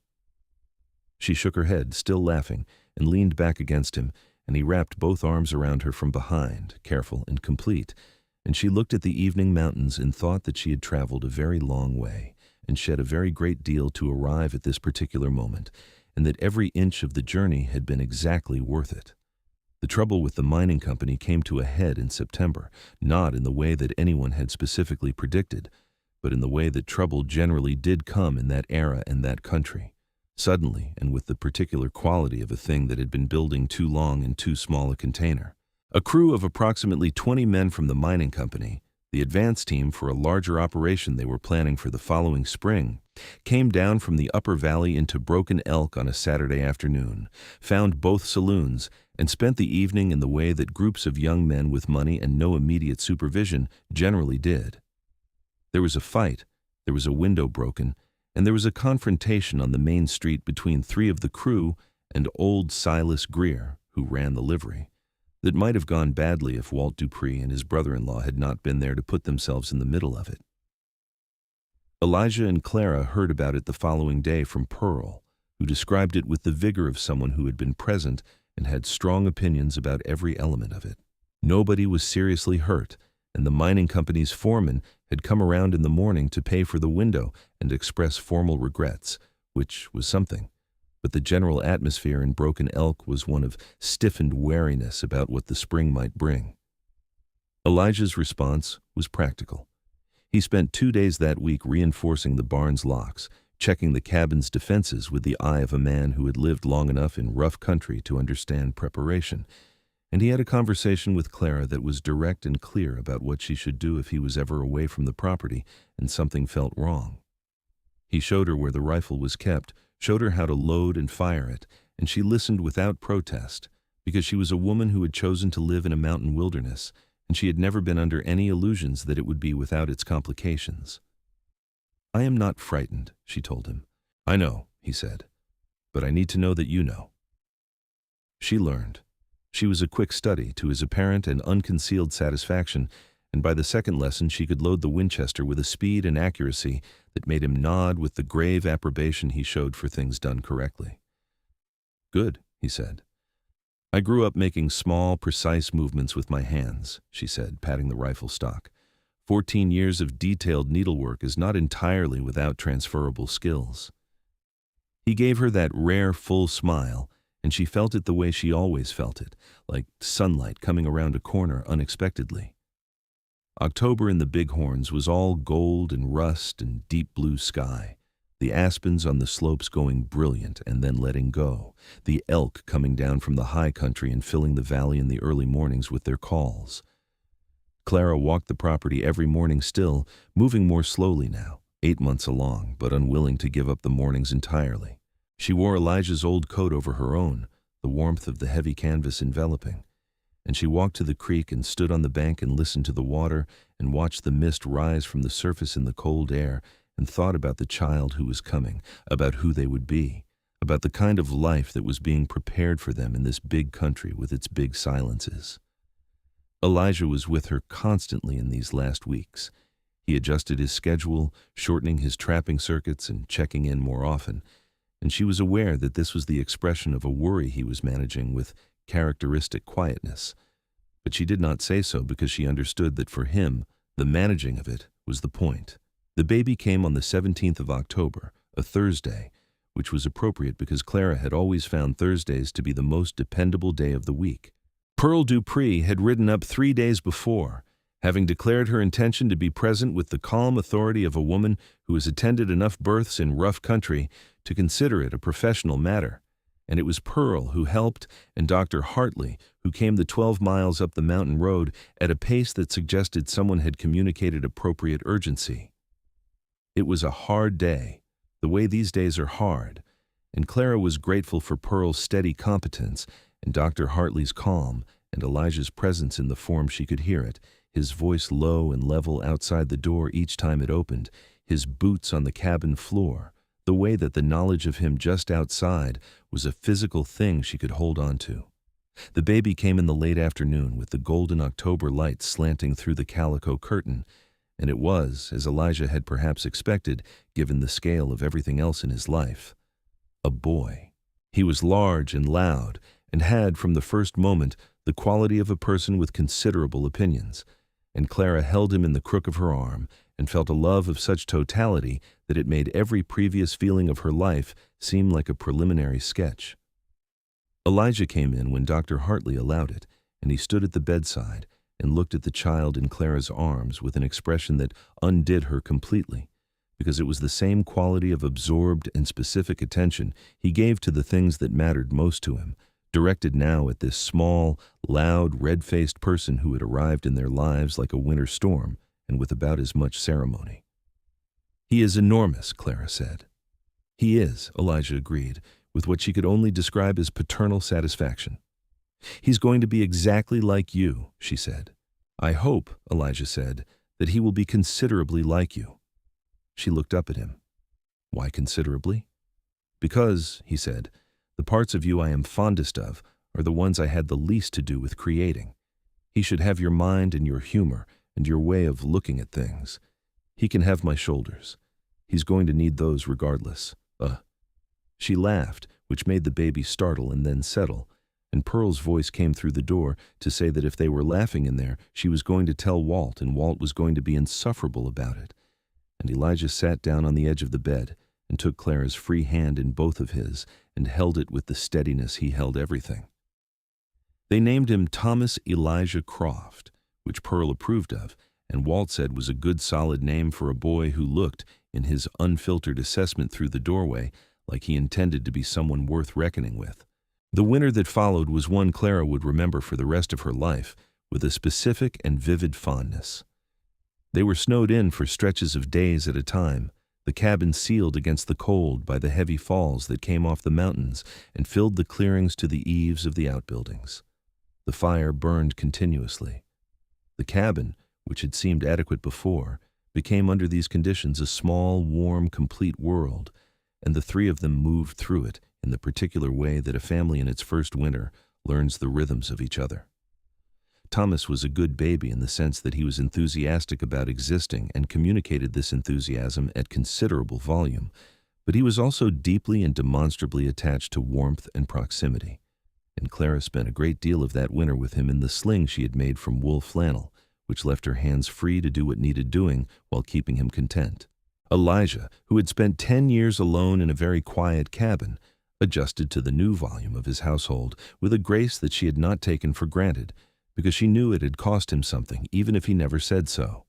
She shook her head, still laughing, and leaned back against him, and he wrapped both arms around her from behind, careful and complete, and she looked at the evening mountains and thought that she had traveled a very long way and shed a very great deal to arrive at this particular moment, and that every inch of the journey had been exactly worth it. The trouble with the mining company came to a head in September, not in the way that anyone had specifically predicted, but in the way that trouble generally did come in that era and that country, suddenly and with the particular quality of a thing that had been building too long in too small a container. A crew of approximately 20 men from the mining company, the advance team for a larger operation they were planning for the following spring, came down from the upper valley into Broken Elk on a Saturday afternoon, found both saloons, and spent the evening in the way that groups of young men with money and no immediate supervision generally did. There was a fight, there was a window broken, and there was a confrontation on the main street between 3 of the crew and old Silas Greer, who ran the livery, that might have gone badly if Walt Dupree and his brother-in-law had not been there to put themselves in the middle of it. Elijah and Clara heard about it the following day from Pearl, who described it with the vigor of someone who had been present and had strong opinions about every element of it. Nobody was seriously hurt, and the mining company's foreman had come around in the morning to pay for the window and express formal regrets, which was something. But the general atmosphere in Broken Elk was one of stiffened wariness about what the spring might bring. Elijah's response was practical. He spent 2 days that week reinforcing the barn's locks, checking the cabin's defenses with the eye of a man who had lived long enough in rough country to understand preparation, and he had a conversation with Clara that was direct and clear about what she should do if he was ever away from the property and something felt wrong. He showed her where the rifle was kept, showed her how to load and fire it, and she listened without protest, because she was a woman who had chosen to live in a mountain wilderness, and she had never been under any illusions that it would be without its complications. "I am not frightened," she told him. "I know," he said, "but I need to know that you know." She learned. She was a quick study, to his apparent and unconcealed satisfaction, and by the second lesson she could load the Winchester with a speed and accuracy that made him nod with the grave approbation he showed for things done correctly. "Good," he said. "I grew up making small, precise movements with my hands," she said, patting the rifle stock. 14 years of detailed needlework is not entirely without transferable skills." He gave her that rare, full smile, and she felt it the way she always felt it, like sunlight coming around a corner unexpectedly. October in the Bighorns was all gold and rust and deep blue sky, the aspens on the slopes going brilliant and then letting go, the elk coming down from the high country and filling the valley in the early mornings with their calls. Clara walked the property every morning still, moving more slowly now, 8 months along, but unwilling to give up the mornings entirely. She wore Elijah's old coat over her own, the warmth of the heavy canvas enveloping, and she walked to the creek and stood on the bank and listened to the water and watched the mist rise from the surface in the cold air and thought about the child who was coming, about who they would be, about the kind of life that was being prepared for them in this big country with its big silences. Elijah was with her constantly in these last weeks. He adjusted his schedule, shortening his trapping circuits and checking in more often, and she was aware that this was the expression of a worry he was managing with characteristic quietness. But she did not say so because she understood that for him, the managing of it was the point. The baby came on the 17th of October, a Thursday, which was appropriate because Clara had always found Thursdays to be the most dependable day of the week. Pearl Dupree had ridden up 3 days before, having declared her intention to be present with the calm authority of a woman who has attended enough births in rough country to consider it a professional matter. And it was Pearl who helped, and Dr. Hartley, who came the 12 miles up the mountain road at a pace that suggested someone had communicated appropriate urgency. It was a hard day, the way these days are hard, and Clara was grateful for Pearl's steady competence and Dr. Hartley's calm and Elijah's presence in the form she could hear it, his voice low and level outside the door each time it opened, his boots on the cabin floor, the way that the knowledge of him just outside was a physical thing she could hold on to. The baby came in the late afternoon with the golden October light slanting through the calico curtain, and it was, as Elijah had perhaps expected, given the scale of everything else in his life, a boy. He was large and loud, and had, from the first moment, the quality of a person with considerable opinions, and Clara held him in the crook of her arm and felt a love of such totality that it made every previous feeling of her life seem like a preliminary sketch. Elijah came in when Dr. Hartley allowed it, and he stood at the bedside and looked at the child in Clara's arms with an expression that undid her completely, because it was the same quality of absorbed and specific attention he gave to the things that mattered most to him, directed now at this small, loud, red-faced person who had arrived in their lives like a winter storm and with about as much ceremony. "He is enormous," Clara said. "He is," Elijah agreed, with what she could only describe as paternal satisfaction. "He's going to be exactly like you," she said. "I hope," Elijah said, "that he will be considerably like you." She looked up at him. "Why considerably?" "Because," he said, "the parts of you I am fondest of are the ones I had the least to do with creating. He should have your mind and your humor and your way of looking at things. He can have my shoulders. He's going to need those regardless. She laughed, which made the baby startle and then settle, and Pearl's voice came through the door to say that if they were laughing in there, she was going to tell Walt, and Walt was going to be insufferable about it. And Elijah sat down on the edge of the bed and took Clara's free hand in both of his and held it with the steadiness he held everything. They named him Thomas Elijah Croft, which Pearl approved of, and Walt said was a good solid name for a boy who looked, in his unfiltered assessment through the doorway, like he intended to be someone worth reckoning with. The winter that followed was one Clara would remember for the rest of her life, with a specific and vivid fondness. They were snowed in for stretches of days at a time, the cabin sealed against the cold by the heavy falls that came off the mountains and filled the clearings to the eaves of the outbuildings. The fire burned continuously. The cabin, which had seemed adequate before, became under these conditions a small, warm, complete world, and the three of them moved through it in the particular way that a family in its first winter learns the rhythms of each other. Thomas was a good baby in the sense that he was enthusiastic about existing and communicated this enthusiasm at considerable volume, but he was also deeply and demonstrably attached to warmth and proximity, and Clara spent a great deal of that winter with him in the sling she had made from wool flannel, which left her hands free to do what needed doing while keeping him content. Elijah, who had spent 10 years alone in a very quiet cabin, adjusted to the new volume of his household with a grace that she had not taken for granted, because she knew it had cost him something, even if he never said so.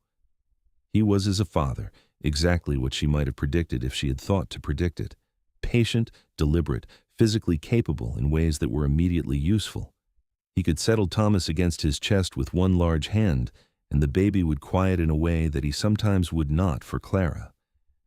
He was, as a father, exactly what she might have predicted if she had thought to predict it: patient, deliberate, physically capable in ways that were immediately useful. He could settle Thomas against his chest with one large hand, and the baby would quiet in a way that he sometimes would not for Clara,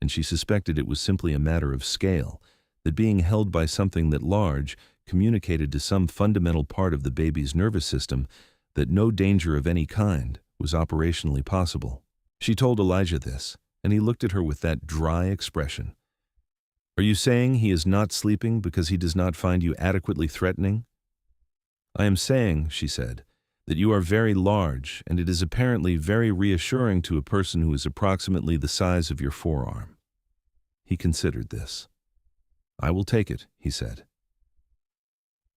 and she suspected it was simply a matter of scale, that being held by something that large communicated to some fundamental part of the baby's nervous system that no danger of any kind was operationally possible. She told Elijah this, and he looked at her with that dry expression. "Are you saying he is not sleeping because he does not find you adequately threatening?" "I am saying," she said, "that you are very large, and it is apparently very reassuring to a person who is approximately the size of your forearm." He considered this. "I will take it," he said.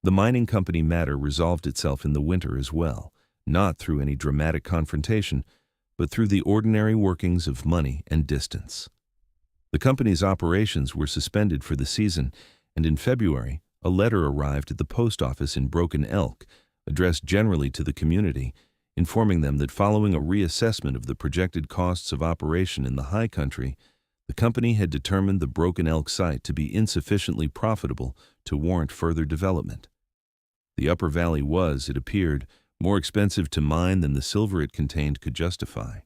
The mining company matter resolved itself in the winter as well, not through any dramatic confrontation, but through the ordinary workings of money and distance. The company's operations were suspended for the season, and in February, a letter arrived at the post office in Broken Elk, addressed generally to the community, informing them that following a reassessment of the projected costs of operation in the high country, the company had determined the Broken Elk site to be insufficiently profitable to warrant further development. The Upper Valley was, it appeared, more expensive to mine than the silver it contained could justify.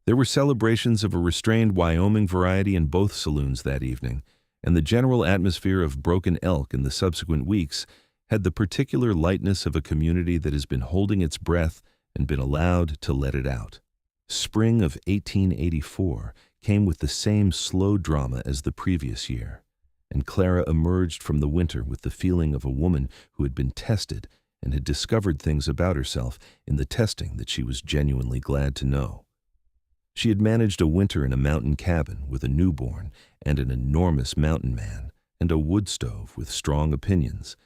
There were celebrations of a restrained Wyoming variety in both saloons that evening, and the general atmosphere of Broken Elk in the subsequent weeks had the particular lightness of a community that has been holding its breath and been allowed to let it out. Spring of 1884 came with the same slow drama as the previous year, and Clara emerged from the winter with the feeling of a woman who had been tested and had discovered things about herself in the testing that she was genuinely glad to know. She had managed a winter in a mountain cabin with a newborn and an enormous mountain man and a wood stove with strong opinions,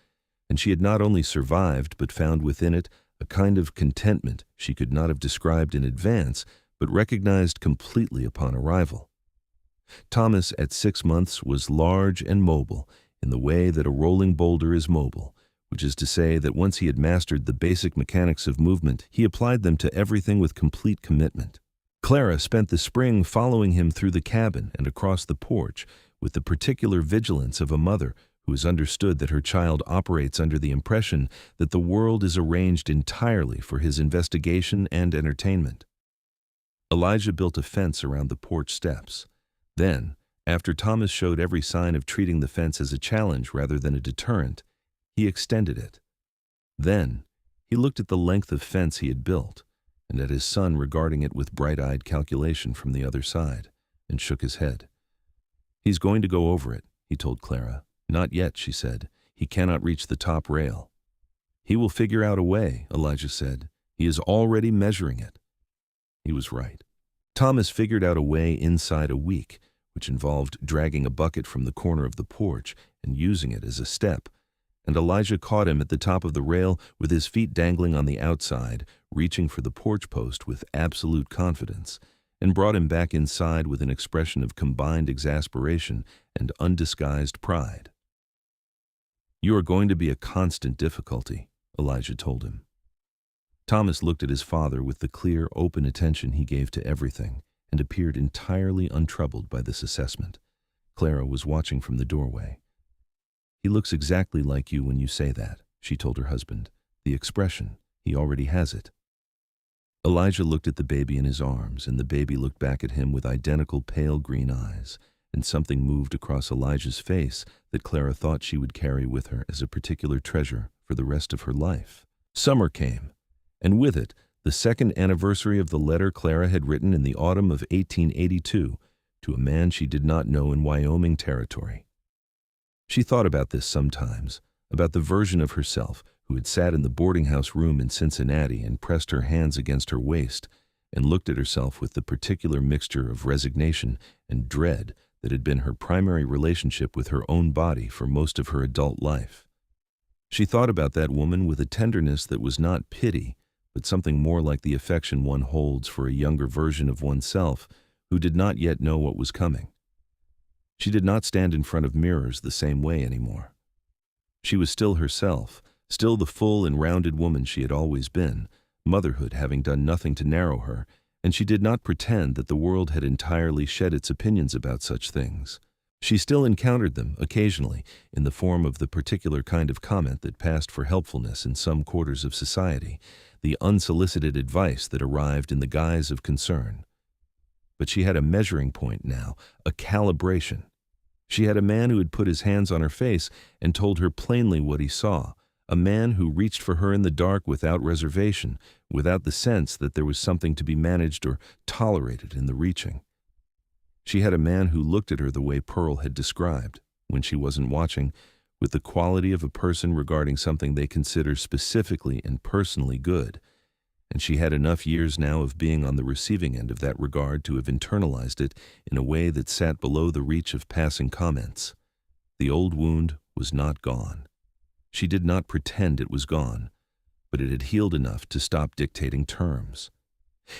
and she had not only survived but found within it a kind of contentment she could not have described in advance but recognized completely upon arrival. Thomas, at 6 months, was large and mobile in the way that a rolling boulder is mobile, which is to say that once he had mastered the basic mechanics of movement, he applied them to everything with complete commitment. Clara spent the spring following him through the cabin and across the porch with the particular vigilance of a mother who has understood that her child operates under the impression that the world is arranged entirely for his investigation and entertainment. Elijah built a fence around the porch steps. Then, after Thomas showed every sign of treating the fence as a challenge rather than a deterrent, he extended it. Then, he looked at the length of fence he had built, and at his son regarding it with bright-eyed calculation from the other side, and shook his head. "He's going to go over it," he told Clara. "Not yet," she said. "He cannot reach the top rail." "He will figure out a way," Elijah said. "He is already measuring it." He was right. Thomas figured out a way inside a week, which involved dragging a bucket from the corner of the porch and using it as a step, and Elijah caught him at the top of the rail with his feet dangling on the outside, reaching for the porch post with absolute confidence, and brought him back inside with an expression of combined exasperation and undisguised pride. "You are going to be a constant difficulty," Elijah told him. Thomas looked at his father with the clear, open attention he gave to everything, and appeared entirely untroubled by this assessment. Clara was watching from the doorway. "He looks exactly like you when you say that," she told her husband. "The expression, he already has it." Elijah looked at the baby in his arms, and the baby looked back at him with identical pale green eyes, and something moved across Elijah's face that Clara thought she would carry with her as a particular treasure for the rest of her life. Summer came, and with it, the second anniversary of the letter Clara had written in the autumn of 1882 to a man she did not know in Wyoming territory. She thought about this sometimes, about the version of herself who had sat in the boarding house room in Cincinnati and pressed her hands against her waist and looked at herself with the particular mixture of resignation and dread that had been her primary relationship with her own body for most of her adult life. She thought about that woman with a tenderness that was not pity, but something more like the affection one holds for a younger version of oneself who did not yet know what was coming. She did not stand in front of mirrors the same way anymore. She was still herself, still the full and rounded woman she had always been, motherhood having done nothing to narrow her, and she did not pretend that the world had entirely shed its opinions about such things. She still encountered them, occasionally, in the form of the particular kind of comment that passed for helpfulness in some quarters of society, the unsolicited advice that arrived in the guise of concern. But she had a measuring point now, a calibration. She had a man who had put his hands on her face and told her plainly what he saw, a man who reached for her in the dark without reservation, without the sense that there was something to be managed or tolerated in the reaching. She had a man who looked at her the way Pearl had described, when she wasn't watching, with the quality of a person regarding something they consider specifically and personally good, and she had enough years now of being on the receiving end of that regard to have internalized it in a way that sat below the reach of passing comments. The old wound was not gone. She did not pretend it was gone, but it had healed enough to stop dictating terms.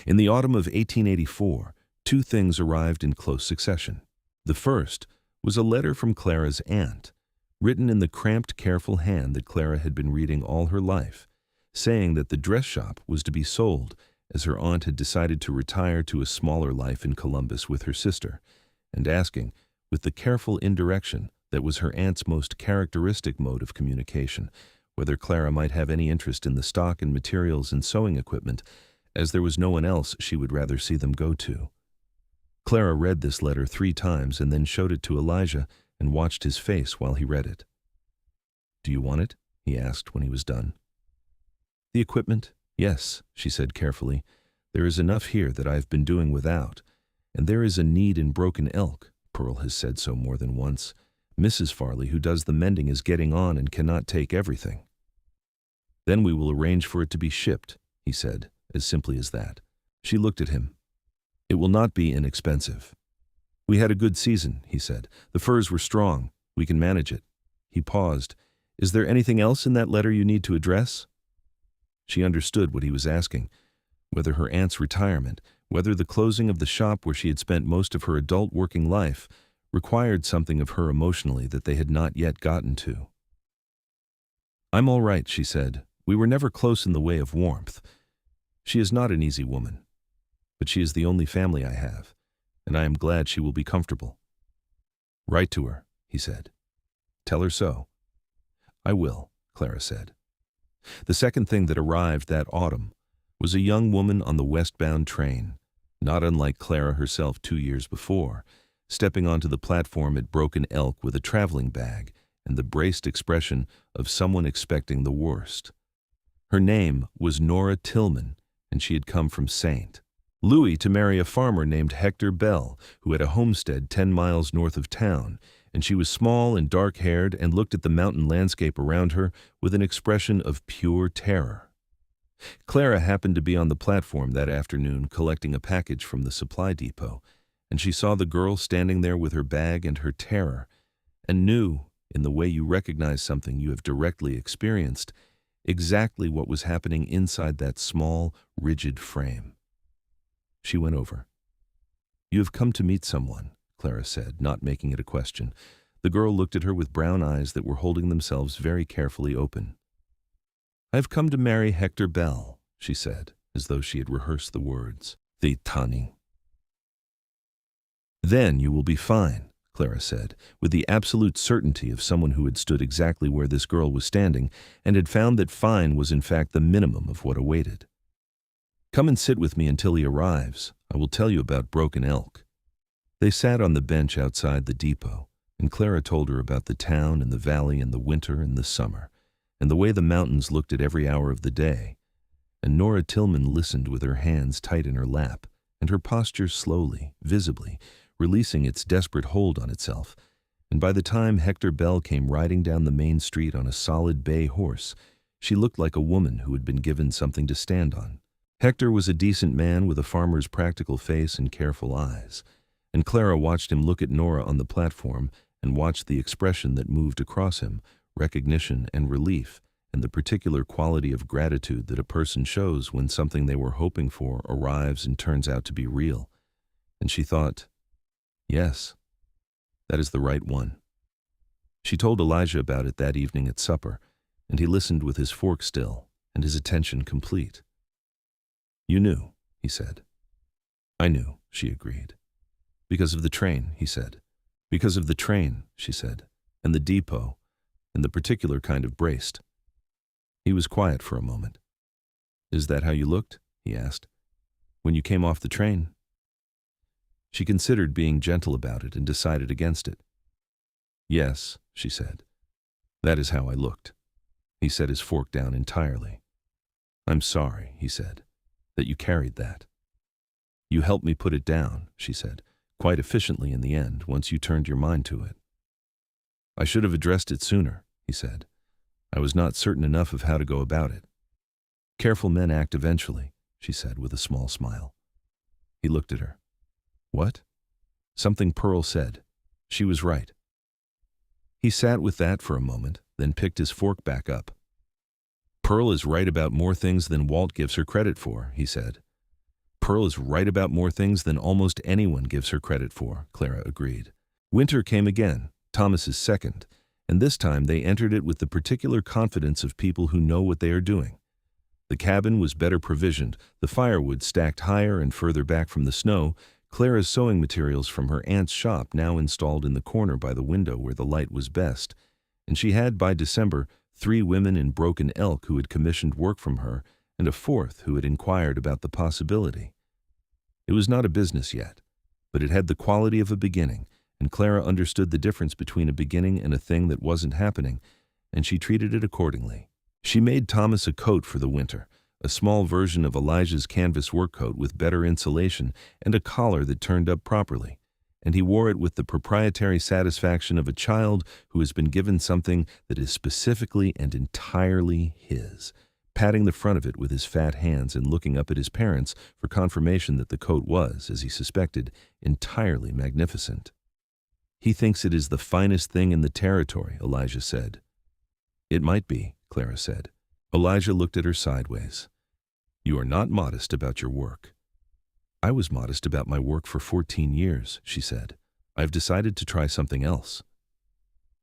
In the autumn of 1884, two things arrived in close succession. The first was a letter from Clara's aunt, written in the cramped, careful hand that Clara had been reading all her life, saying that the dress shop was to be sold, as her aunt had decided to retire to a smaller life in Columbus with her sister, and asking, with the careful indirection that was her aunt's most characteristic mode of communication, whether Clara might have any interest in the stock and materials and sewing equipment, as there was no one else she would rather see them go to. Clara read this letter 3 times and then showed it to Elijah and watched his face while he read it. "Do you want it?" he asked when he was done. "The equipment? Yes," she said carefully. "There is enough here that I have been doing without, and there is a need in Broken Elk. Pearl has said so more than once. Mrs. Farley, who does the mending, is getting on and cannot take everything." "Then we will arrange for it to be shipped," he said, as simply as that. She looked at him. "It will not be inexpensive." "We had a good season," he said. "The furs were strong. We can manage it." He paused. "Is there anything else in that letter you need to address?" She understood what he was asking, whether her aunt's retirement, whether the closing of the shop where she had spent most of her adult working life, required something of her emotionally that they had not yet gotten to. "I'm all right," she said. "We were never close in the way of warmth. She is not an easy woman, but she is the only family I have, and I am glad she will be comfortable." "Write to her," he said. "Tell her so." "I will," Clara said. The second thing that arrived that autumn was a young woman on the westbound train, not unlike Clara herself 2 years before, stepping onto the platform at Broken Elk with a traveling bag and the braced expression of someone expecting the worst. Her name was Nora Tillman, and she had come from St. Louis to marry a farmer named Hector Bell, who had a homestead 10 miles north of town, and she was small and dark-haired and looked at the mountain landscape around her with an expression of pure terror. Clara happened to be on the platform that afternoon collecting a package from the supply depot, and she saw the girl standing there with her bag and her terror, and knew, in the way you recognize something you have directly experienced, exactly what was happening inside that small, rigid frame. She went over. "You have come to meet someone," Clara said, not making it a question. The girl looked at her with brown eyes that were holding themselves very carefully open. "I have come to marry Hector Bell," she said, as though she had rehearsed the words. "The Tani." "Then you will be fine," Clara said, with the absolute certainty of someone who had stood exactly where this girl was standing and had found that fine was in fact the minimum of what awaited. "Come and sit with me until he arrives. I will tell you about Broken Elk." They sat on the bench outside the depot, and Clara told her about the town and the valley and the winter and the summer, and the way the mountains looked at every hour of the day. And Nora Tillman listened with her hands tight in her lap, and her posture slowly, visibly, releasing its desperate hold on itself. And by the time Hector Bell came riding down the main street on a solid bay horse, She looked like a woman who had been given something to stand on. Hector was a decent man with a farmer's practical face and careful eyes, and Clara watched him look at Nora on the platform and watched the expression that moved across him, recognition and relief, and the particular quality of gratitude that a person shows when something they were hoping for arrives and turns out to be real. And she thought, yes, that is the right one. She told Elijah about it that evening at supper, and he listened with his fork still and his attention complete. You knew, he said. I knew, she agreed. Because of the train, he said. Because of the train, she said, and the depot, and the particular kind of braced. He was quiet for a moment. Is that how you looked? He asked. When you came off the train? She considered being gentle about it and decided against it. Yes, she said. That is how I looked. He set his fork down entirely. I'm sorry, he said, that you carried that. You helped me put it down, she said, quite efficiently in the end, once you turned your mind to it. I should have addressed it sooner, he said. I was not certain enough of how to go about it. Careful men act eventually, she said with a small smile. He looked at her. What? Something Pearl said. She was right. He sat with that for a moment, then picked his fork back up. Pearl is right about more things than Walt gives her credit for, he said. Pearl is right about more things than almost anyone gives her credit for, Clara agreed. Winter came again, Thomas's second, and this time they entered it with the particular confidence of people who know what they are doing. The cabin was better provisioned, the firewood stacked higher and further back from the snow, Clara's sewing materials from her aunt's shop now installed in the corner by the window where the light was best, and she had, by December, 3 women in Broken Elk who had commissioned work from her, and a 4th who had inquired about the possibility. It was not a business yet, but it had the quality of a beginning, and Clara understood the difference between a beginning and a thing that wasn't happening, and she treated it accordingly. She made Thomas a coat for the winter, a small version of Elijah's canvas work coat with better insulation and a collar that turned up properly, and he wore it with the proprietary satisfaction of a child who has been given something that is specifically and entirely his, patting the front of it with his fat hands and looking up at his parents for confirmation that the coat was, as he suspected, entirely magnificent. He thinks it is the finest thing in the territory, Elijah said. It might be, Clara said. Elijah looked at her sideways. You are not modest about your work. I was modest about my work for 14 years, she said. I've decided to try something else.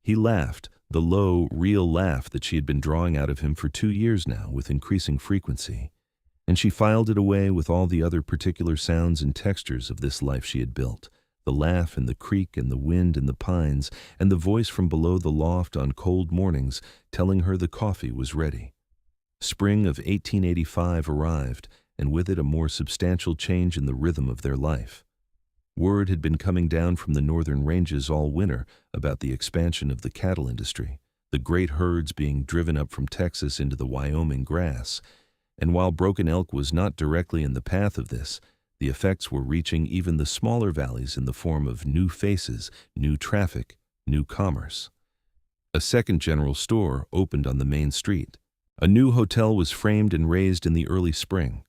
He laughed, the low, real laugh that she had been drawing out of him for 2 years now with increasing frequency, and she filed it away with all the other particular sounds and textures of this life she had built, the laugh and the creak and the wind and the pines, and the voice from below the loft on cold mornings telling her the coffee was ready. Spring of 1885 arrived, and with it a more substantial change in the rhythm of their life. Word had been coming down from the northern ranges all winter about the expansion of the cattle industry, the great herds being driven up from Texas into the Wyoming grass, and while Broken Elk was not directly in the path of this, the effects were reaching even the smaller valleys in the form of new faces, new traffic, new commerce. A second general store opened on the main street. A new hotel was framed and raised in the early spring.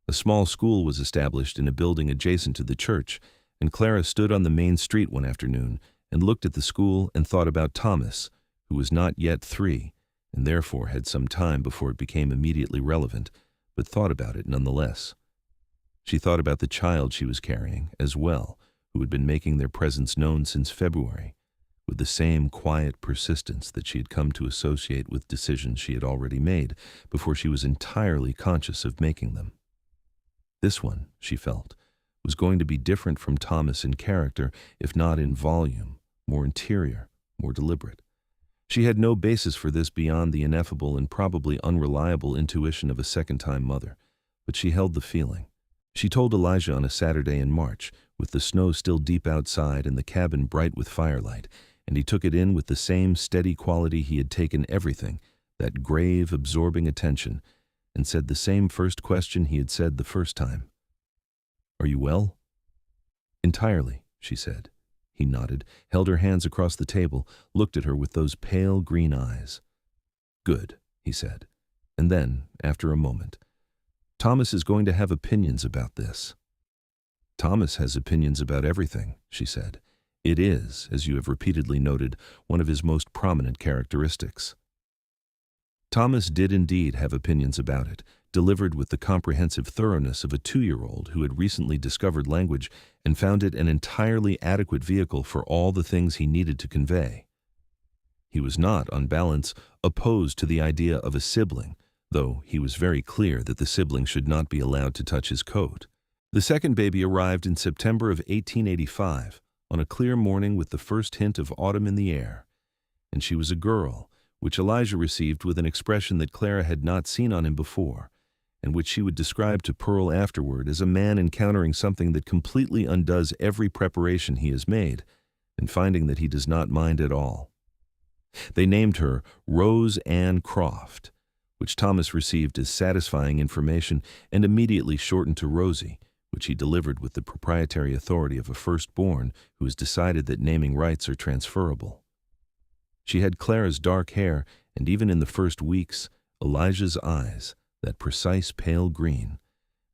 A small school was established in a building adjacent to the church, and Clara stood on the main street one afternoon and looked at the school and thought about Thomas, who was not yet 3, and therefore had some time before it became immediately relevant, but thought about it nonetheless. She thought about the child she was carrying as well, who had been making their presence known since February, with the same quiet persistence that she had come to associate with decisions she had already made before she was entirely conscious of making them. This one, she felt, was going to be different from Thomas in character, if not in volume, more interior, more deliberate. She had no basis for this beyond the ineffable and probably unreliable intuition of a second-time mother, but she held the feeling. She told Elijah on a Saturday in March, with the snow still deep outside and the cabin bright with firelight, and he took it in with the same steady quality he had taken everything, that grave, absorbing attention, and said the same first question he had said the first time. Are you well? Entirely, she said. He nodded, held her hands across the table, looked at her with those pale green eyes. Good, he said. And then, after a moment, "Thomas is going to have opinions about this." "Thomas has opinions about everything," she said. "It is, as you have repeatedly noted, one of his most prominent characteristics." Thomas did indeed have opinions about it, delivered with the comprehensive thoroughness of a 2-year-old who had recently discovered language and found it an entirely adequate vehicle for all the things he needed to convey. He was not, on balance, opposed to the idea of a sibling, though he was very clear that the sibling should not be allowed to touch his coat. The second baby arrived in September of 1885, on a clear morning with the first hint of autumn in the air, and she was a girl, which Elijah received with an expression that Clara had not seen on him before, and which she would describe to Pearl afterward as a man encountering something that completely undoes every preparation he has made, and finding that he does not mind at all. They named her Rose Ann Croft, which Thomas received as satisfying information and immediately shortened to Rosie, which he delivered with the proprietary authority of a firstborn who has decided that naming rights are transferable. She had Clara's dark hair, and even in the first weeks, Elijah's eyes, that precise pale green,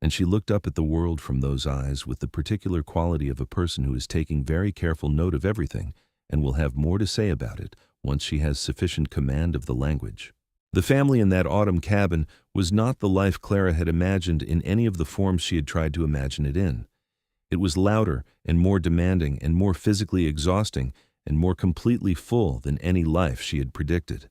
and she looked up at the world from those eyes with the particular quality of a person who is taking very careful note of everything and will have more to say about it once she has sufficient command of the language. The family in that autumn cabin was not the life Clara had imagined in any of the forms she had tried to imagine it in. It was louder and more demanding and more physically exhausting and more completely full than any life she had predicted.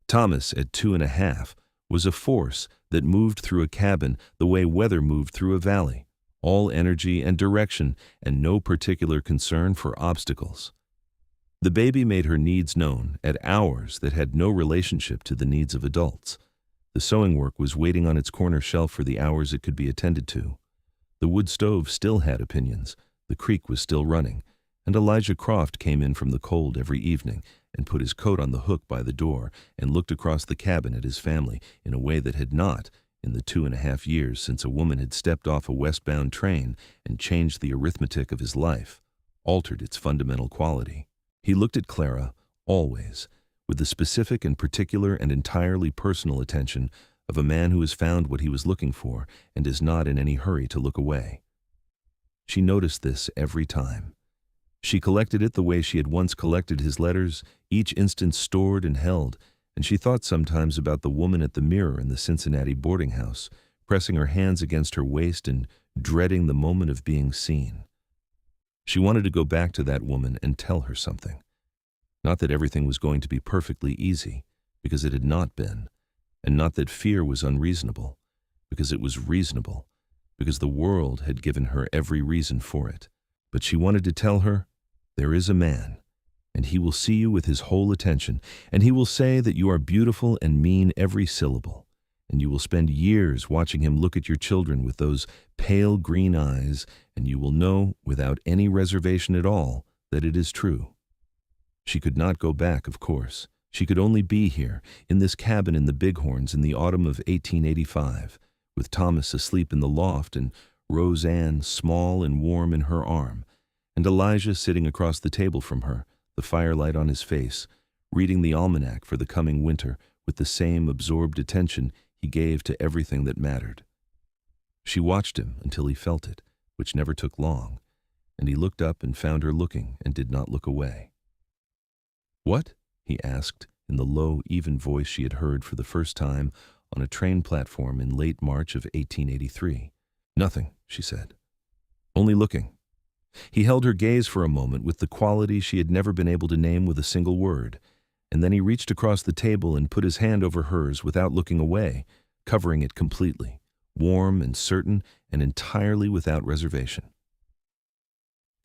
Thomas, at 2.5, was a force that moved through a cabin the way weather moved through a valley, all energy and direction and no particular concern for obstacles. The baby made her needs known at hours that had no relationship to the needs of adults. The sewing work was waiting on its corner shelf for the hours it could be attended to. The wood stove still had opinions, the creek was still running, and Elijah Croft came in from the cold every evening and put his coat on the hook by the door and looked across the cabin at his family in a way that had not, in the 2.5 years since a woman had stepped off a westbound train and changed the arithmetic of his life, altered its fundamental quality. He looked at Clara, always, with the specific and particular and entirely personal attention of a man who has found what he was looking for and is not in any hurry to look away. She noticed this every time. She collected it the way she had once collected his letters, each instant stored and held, and she thought sometimes about the woman at the mirror in the Cincinnati boarding house, pressing her hands against her waist and dreading the moment of being seen. She wanted to go back to that woman and tell her something. Not that everything was going to be perfectly easy, because it had not been, and not that fear was unreasonable, because it was reasonable, because the world had given her every reason for it. But she wanted to tell her, there is a man, and he will see you with his whole attention, and he will say that you are beautiful and mean every syllable, and you will spend years watching him look at your children with those pale green eyes, and you will know, without any reservation at all, that it is true. She could not go back, of course. She could only be here, in this cabin in the Bighorns in the autumn of 1885, with Thomas asleep in the loft and Rose Ann small and warm in her arm, and Elijah sitting across the table from her, the firelight on his face, reading the almanac for the coming winter with the same absorbed attention he gave to everything that mattered. She watched him until he felt it, which never took long, and he looked up and found her looking and did not look away. "What?" he asked in the low, even voice she had heard for the first time on a train platform in late March of 1883. "Nothing," she said. "Only looking." He held her gaze for a moment with the quality she had never been able to name with a single word, and then he reached across the table and put his hand over hers without looking away, covering it completely, warm and certain and entirely without reservation.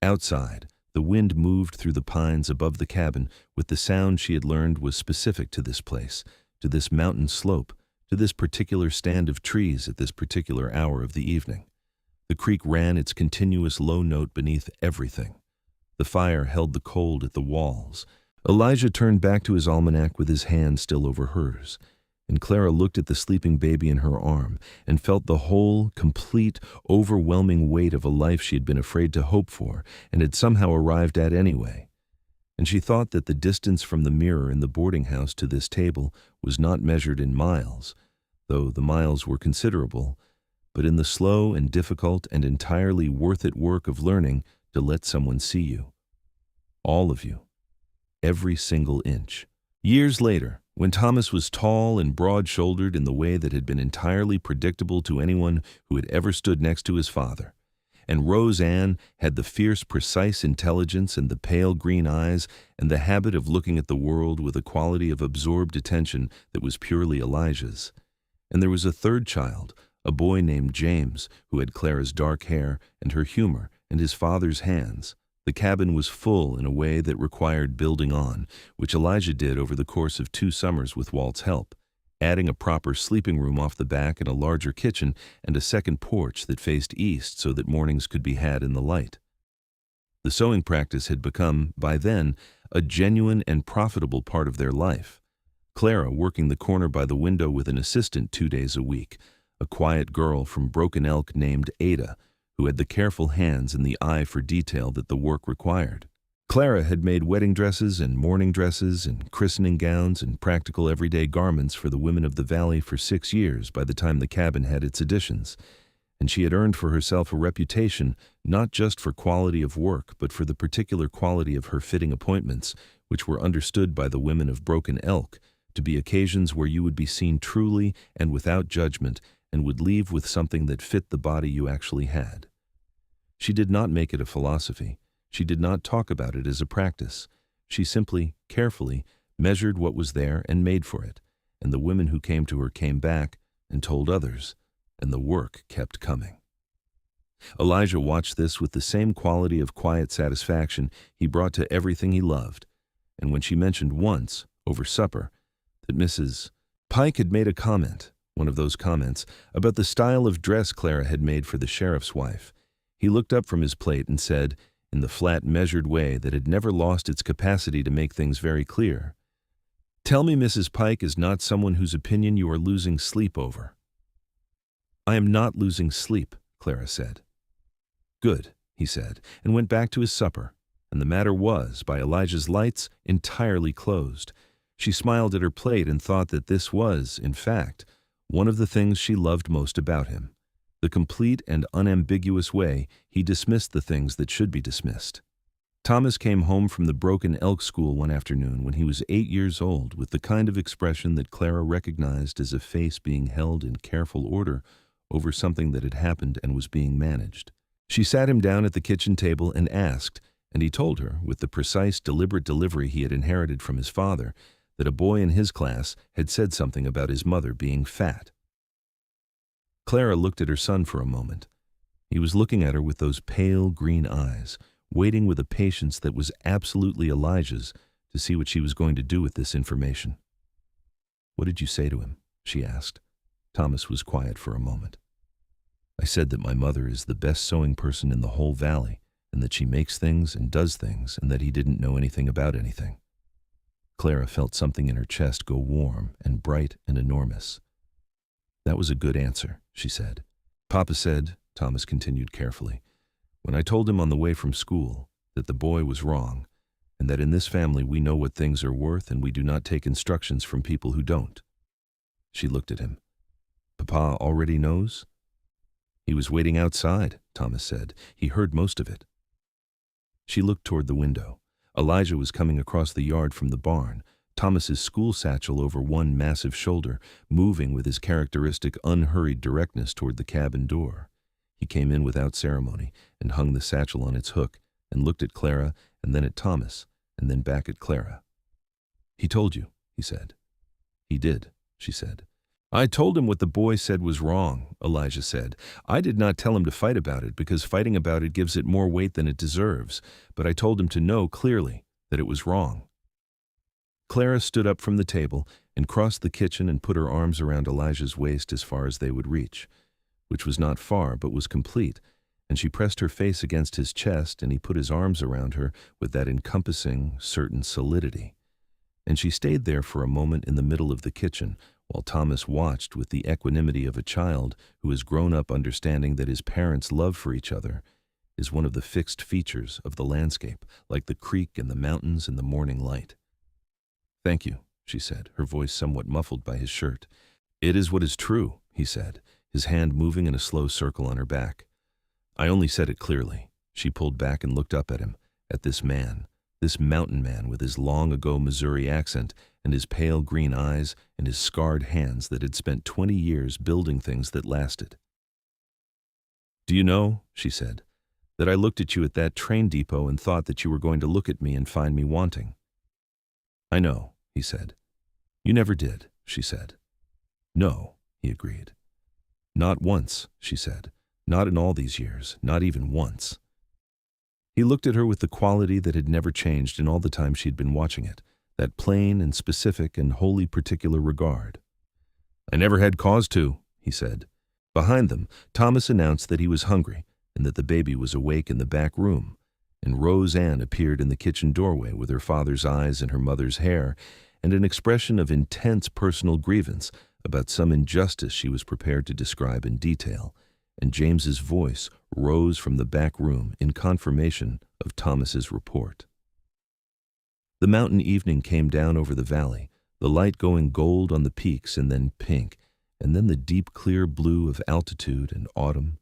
Outside, the wind moved through the pines above the cabin with the sound she had learned was specific to this place, to this mountain slope, to this particular stand of trees at this particular hour of the evening. The creek ran its continuous low note beneath everything. The fire held the cold at the walls. Elijah turned back to his almanac with his hand still over hers, and Clara looked at the sleeping baby in her arm and felt the whole, complete, overwhelming weight of a life she had been afraid to hope for and had somehow arrived at anyway. And she thought that the distance from the mirror in the boarding house to this table was not measured in miles, though the miles were considerable, but in the slow and difficult and entirely worth it work of learning to let someone see you. All of you. Every single inch. Years later, when Thomas was tall and broad-shouldered in the way that had been entirely predictable to anyone who had ever stood next to his father, and Rose Ann had the fierce, precise intelligence and the pale green eyes and the habit of looking at the world with a quality of absorbed attention that was purely Elijah's. And there was a third child, a boy named James, who had Clara's dark hair and her humor and his father's hands. The cabin was full in a way that required building on, which Elijah did over the course of 2 summers with Walt's help, adding a proper sleeping room off the back and a larger kitchen and a second porch that faced east so that mornings could be had in the light. The sewing practice had become, by then, a genuine and profitable part of their life. Clara working the corner by the window with an assistant 2 days a week, a quiet girl from Broken Elk named Ada, who had the careful hands and the eye for detail that the work required. Clara had made wedding dresses and mourning dresses and christening gowns and practical everyday garments for the women of the valley for 6 years by the time the cabin had its additions, and she had earned for herself a reputation not just for quality of work but for the particular quality of her fitting appointments, which were understood by the women of Broken Elk to be occasions where you would be seen truly and without judgment and would leave with something that fit the body you actually had. She did not make it a philosophy. She did not talk about it as a practice. She simply, carefully, measured what was there and made for it, and the women who came to her came back and told others, and the work kept coming. Elijah watched this with the same quality of quiet satisfaction he brought to everything he loved, and when she mentioned once, over supper, that Mrs. Pike had made a comment, one of those comments, about the style of dress Clara had made for the sheriff's wife, he looked up from his plate and said, in the flat, measured way that had never lost its capacity to make things very clear, "Tell me Mrs. Pike is not someone whose opinion you are losing sleep over." "I am not losing sleep," Clara said. "Good," he said, and went back to his supper, and the matter was, by Elijah's lights, entirely closed. She smiled at her plate and thought that this was, in fact, one of the things she loved most about him. The complete and unambiguous way he dismissed the things that should be dismissed. Thomas came home from the Broken Elk School one afternoon when he was 8 years old with the kind of expression that Clara recognized as a face being held in careful order over something that had happened and was being managed. She sat him down at the kitchen table and asked, and he told her, with the precise, deliberate delivery he had inherited from his father, that a boy in his class had said something about his mother being fat. Clara looked at her son for a moment. He was looking at her with those pale green eyes, waiting with a patience that was absolutely Elijah's to see what she was going to do with this information. "What did you say to him?" she asked. Thomas was quiet for a moment. "I said that my mother is the best sewing person in the whole valley, and that she makes things and does things, and that he didn't know anything about anything." Clara felt something in her chest go warm and bright and enormous. "That was a good answer," she said. "Papa said," Thomas continued carefully, "when I told him on the way from school that the boy was wrong, and that in this family we know what things are worth and we do not take instructions from people who don't." She looked at him. "Papa already knows?" "He was waiting outside," Thomas said. "He heard most of it." She looked toward the window. Elijah was coming across the yard from the barn, Thomas's school satchel over one massive shoulder, moving with his characteristic unhurried directness toward the cabin door. He came in without ceremony and hung the satchel on its hook and looked at Clara and then at Thomas and then back at Clara. "He told you," he said. "He did," she said. "I told him what the boy said was wrong," Elijah said. "I did not tell him to fight about it because fighting about it gives it more weight than it deserves, but I told him to know clearly that it was wrong." Clara stood up from the table and crossed the kitchen and put her arms around Elijah's waist as far as they would reach, which was not far but was complete, and she pressed her face against his chest and he put his arms around her with that encompassing, certain solidity. And she stayed there for a moment in the middle of the kitchen, while Thomas watched with the equanimity of a child who has grown up understanding that his parents' love for each other is one of the fixed features of the landscape, like the creek and the mountains and the morning light. "Thank you," she said, her voice somewhat muffled by his shirt. "It is what is true," he said, his hand moving in a slow circle on her back. "I only said it clearly." She pulled back and looked up at him, at this man, this mountain man with his long-ago Missouri accent and his pale green eyes and his scarred hands that had spent 20 years building things that lasted. "Do you know," she said, "that I looked at you at that train depot and thought that you were going to look at me and find me wanting?" "I know," he said. "You never did," she said. "No," he agreed. "Not once," she said. "Not in all these years, not even once." He looked at her with the quality that had never changed in all the time she'd been watching it, that plain and specific and wholly particular regard. "I never had cause to," he said. Behind them, Thomas announced that he was hungry and that the baby was awake in the back room, and Rose Ann appeared in the kitchen doorway with her father's eyes in her mother's hair and an expression of intense personal grievance about some injustice she was prepared to describe in detail, and James's voice rose from the back room in confirmation of Thomas's report. The mountain evening came down over the valley, the light going gold on the peaks and then pink, and then the deep clear blue of altitude and autumn.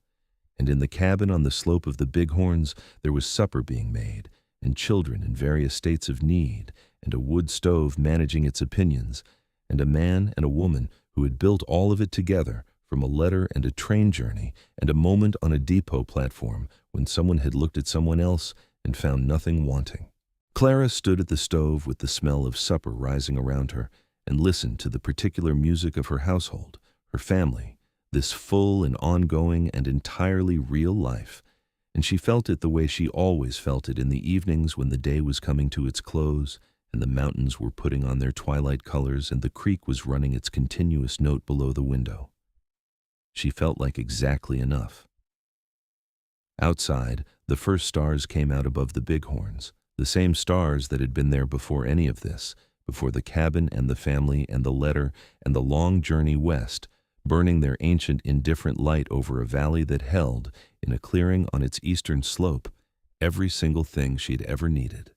And in the cabin on the slope of the Bighorns there was supper being made, and children in various states of need, and a wood stove managing its opinions, and a man and a woman who had built all of it together, from a letter and a train journey and a moment on a depot platform when someone had looked at someone else and found nothing wanting. Clara stood at the stove with the smell of supper rising around her and listened to the particular music of her household, her family, this full and ongoing and entirely real life, and she felt it the way she always felt it in the evenings when the day was coming to its close and the mountains were putting on their twilight colors and the creek was running its continuous note below the window. She felt like exactly enough. Outside, the first stars came out above the Bighorns, the same stars that had been there before any of this, before the cabin and the family and the letter and the long journey west, burning their ancient indifferent light over a valley that held, in a clearing on its eastern slope, every single thing she'd ever needed.